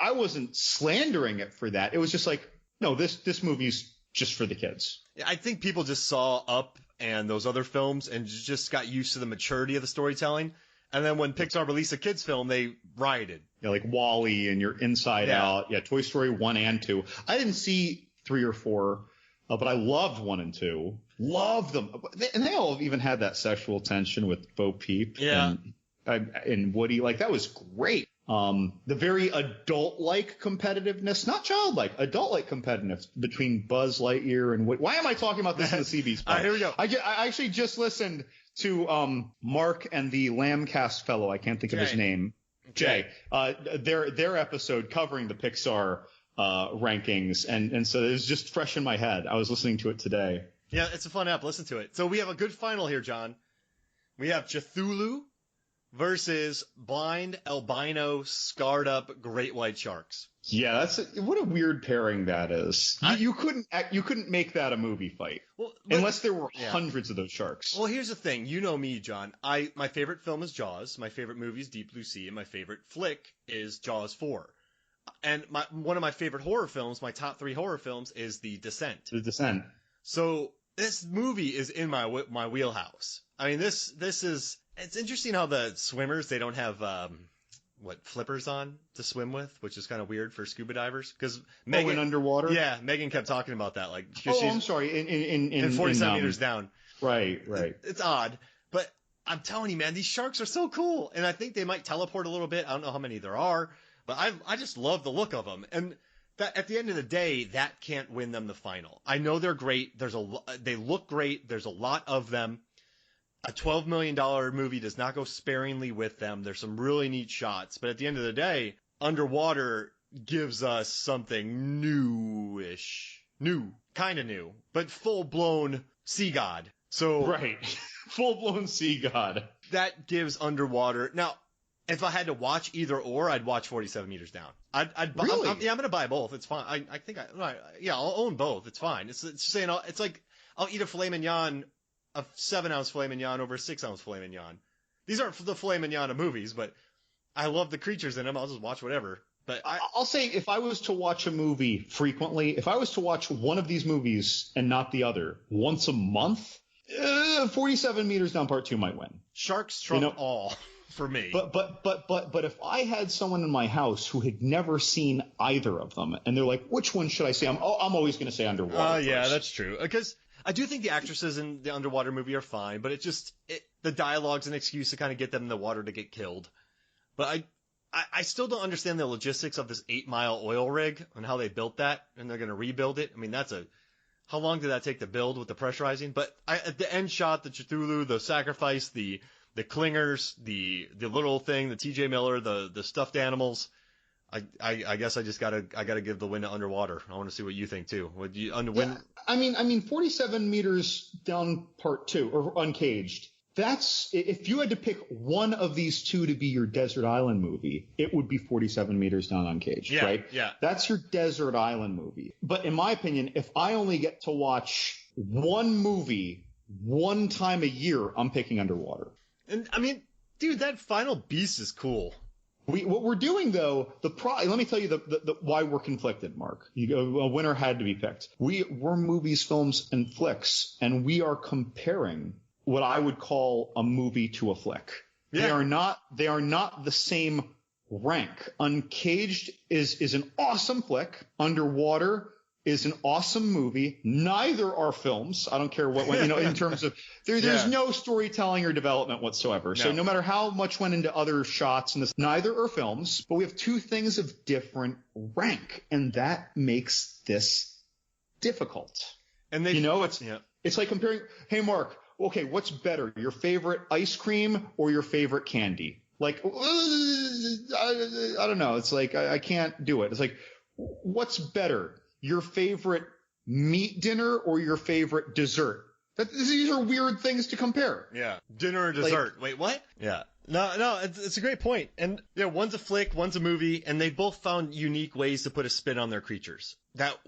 I wasn't slandering it for that. It was just like, no, this movie's just for the kids. I think people just saw Up and those other films and just got used to the maturity of the storytelling. And then when Pixar released a kids film, they rioted. Yeah, like WALL-E and your Inside Out. Yeah, Toy Story 1 and 2. I didn't see 3 or 4, but I loved 1 and 2. Loved them. And they all even had that sexual tension with Bo Peep and Woody. Like, that was great. The very adult-like competitiveness, not childlike, adult-like competitiveness between Buzz Lightyear and Woody. Why am I talking about this in the CB spot? Here we go. I actually just listened to Mark and the Lambcast fellow. I can't think of his name. Jay. Their episode covering the Pixar rankings, and so it was just fresh in my head. I was listening to it today. Yeah, it's a fun app. Listen to it. So we have a good final here, John. We have Cthulhu versus blind, albino, scarred up great white sharks. Yeah, what a weird pairing that is. You couldn't make that a movie fight. Unless there were hundreds of those sharks. Well, here's the thing. You know me, John. My favorite film is Jaws. My favorite movie is Deep Blue Sea, and my favorite flick is Jaws 4. And one of my favorite horror films, my top 3 horror films, is The Descent. The Descent. So this movie is in my wheelhouse. I mean, this is. It's interesting how the swimmers, they don't have flippers on to swim with, which is kind of weird for scuba divers. Because Megan, in underwater. Yeah, Megan kept talking about that. Like, I'm sorry. In 47 meters down. Right. It's odd, but I'm telling you, man, these sharks are so cool, and I think they might teleport a little bit. I don't know how many there are, but I just love the look of them. And that at the end of the day, that can't win them the final. I know they're great. They look great. There's a lot of them. A $12 million movie does not go sparingly with them. There's some really neat shots. But at the end of the day, Underwater gives us something newish. Kind of new. But full-blown sea god. So right. Full-blown sea god. That gives Underwater. Now, if I had to watch either or, I'd watch 47 Meters Down. Really? I'm going to buy both. It's fine. I'll own both. It's fine. It's saying, it's like I'll eat a filet mignon, a 7-ounce filet mignon over a 6-ounce filet mignon. These aren't the filet mignon of movies, but I love the creatures in them. I'll just watch whatever. But I'll say, if I was to watch a movie frequently, if I was to watch one of these movies and not the other once a month, 47 Meters Down Part 2 might win. Sharks trump all for me. But if I had someone in my house who had never seen either of them, and they're like, which one should I say? I'm always going to say Underwater. Yeah, that's true. Because I do think the actresses in the Underwater movie are fine, but the dialogue's an excuse to kind of get them in the water to get killed. But I still don't understand the logistics of this 8-mile oil rig and how they built that, and they're going to rebuild it. I mean, how long did that take to build with the pressurizing? But at the end shot, the Cthulhu, the sacrifice, the clingers, the little thing, the T.J. Miller, the stuffed animals. I guess I gotta give the win to Underwater. I want to see what you think too. Would you win? I mean, 47 Meters Down Part 2 or Uncaged. That's, if you had to pick one of these two to be your desert island movie, it would be 47 Meters Down Uncaged, right? Yeah. That's your desert island movie. But in my opinion, if I only get to watch one movie one time a year, I'm picking Underwater. And I mean, dude, that final beast is cool. What we're doing though, let me tell you the why we're conflicted, Mark. A winner had to be picked. We're movies, films, and flicks, and we are comparing what I would call a movie to a flick. Yeah. They are not the same rank. Uncaged is an awesome flick. Underwater is an awesome movie. Neither are films. I don't care what went, in terms of there's no storytelling or development whatsoever. So no matter how much went into other shots in this, neither are films, but we have two things of different rank, and that makes this difficult. And it's like comparing, hey Mark, okay, what's better, your favorite ice cream or your favorite candy? Like, I don't know. It's like, I can't do it. It's like, what's better, your favorite meat dinner or your favorite dessert? These are weird things to compare. Yeah. Dinner or dessert. Wait, what? Yeah. No, it's a great point. And one's a flick, one's a movie, and they both found unique ways to put a spin on their creatures that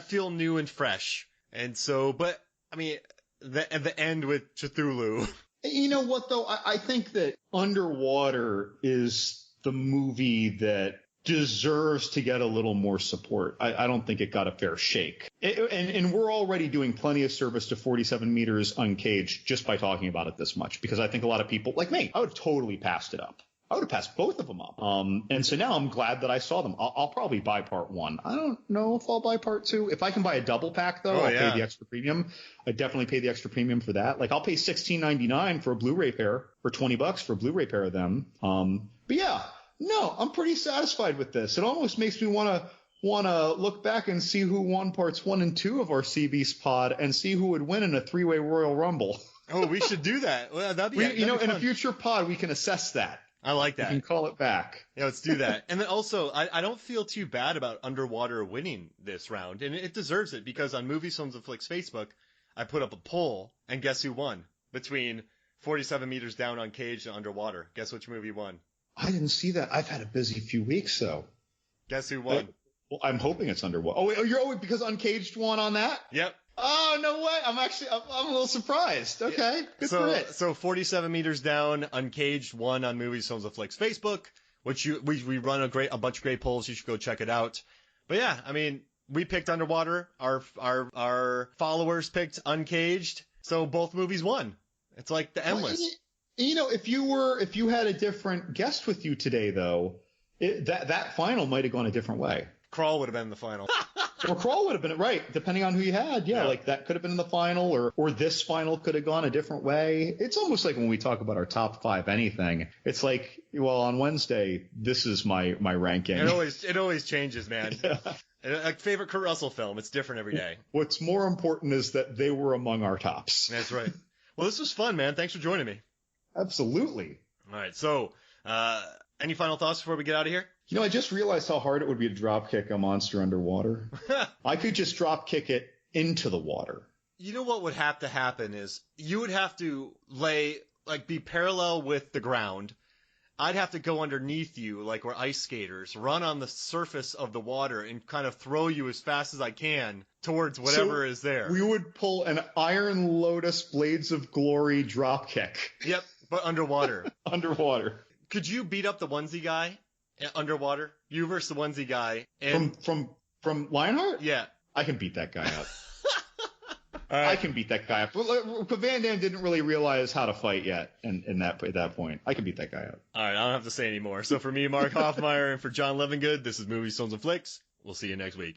feel new and fresh. And so, but I mean, at the end with Cthulhu. You know what though? I think that Underwater is the movie that deserves to get a little more support. I don't think it got a fair shake. And we're already doing plenty of service to 47 meters uncaged just by talking about it this much, because I think a lot of people, like me, I would have totally passed it up. I would have passed both of them up. And so now I'm glad that I saw them. I'll probably buy part 1. I don't know if I'll buy part 2. If I can buy a double pack, though, I'll pay the extra premium. I definitely pay the extra premium for that. Like, I'll pay $16.99 for a Blu-ray pair, or $20 for a Blu-ray pair of them. But yeah, no, I'm pretty satisfied with this. It almost makes me want to look back and see who won parts 1 and 2 of our CB pod and see who would win in a 3-way Royal Rumble. Oh, we should do that. Well, that'd be in fun. a future pod, we can assess that. I like that. You can call it back. Yeah, let's do that. And then also, I don't feel too bad about Underwater winning this round, and it deserves it, because on Movies, Films, and Flicks Facebook, I put up a poll, and guess who won? Between 47 meters down Uncaged and Underwater. Guess which movie won? I didn't see that. I've had a busy few weeks, though. Guess who won? Well, I'm hoping it's Underwater. Oh, wait, because Uncaged won on that? Yep. Oh, no way. I'm a little surprised. Okay. Good for it. So 47 meters down, Uncaged won on Movies, Films, and Flicks Facebook, which we run a bunch of great polls. You should go check it out. But yeah, I mean, we picked Underwater. Our followers picked Uncaged. So both movies won. It's like the endless. Well, if you had a different guest with you today, though, that final might have gone a different way. Crawl would have been the final. Or Crawl would have been right, depending on who you had. Yeah, like that could have been in the final, or this final could have gone a different way. It's almost like when we talk about our top 5 anything. It's like, well, on Wednesday, this is my ranking. It always changes, man. Yeah. Like favorite Kurt Russell film, it's different every day. What's more important is that they were among our tops. That's right. Well, this was fun, man. Thanks for joining me. Absolutely. All right. So, any final thoughts before we get out of here? I just realized how hard it would be to drop kick a monster underwater. I could just drop kick it into the water. You know what would have to happen is you would have to be parallel with the ground. I'd have to go underneath you, like we're ice skaters, run on the surface of the water and kind of throw you as fast as I can towards whatever is there. We would pull an Iron Lotus Blades of Glory drop kick. Yep, but underwater. Underwater. Could you beat up the onesie guy underwater? You versus the onesie guy. And... From Lionheart? Yeah. I can beat that guy up. Right. I can beat that guy up. But Van Damme didn't really realize how to fight yet at that point. I can beat that guy up. All right, I don't have to say anymore. So for me, Mark Hoffmeyer, and for John Levingood, this is Movies, Films, and Flicks. We'll see you next week.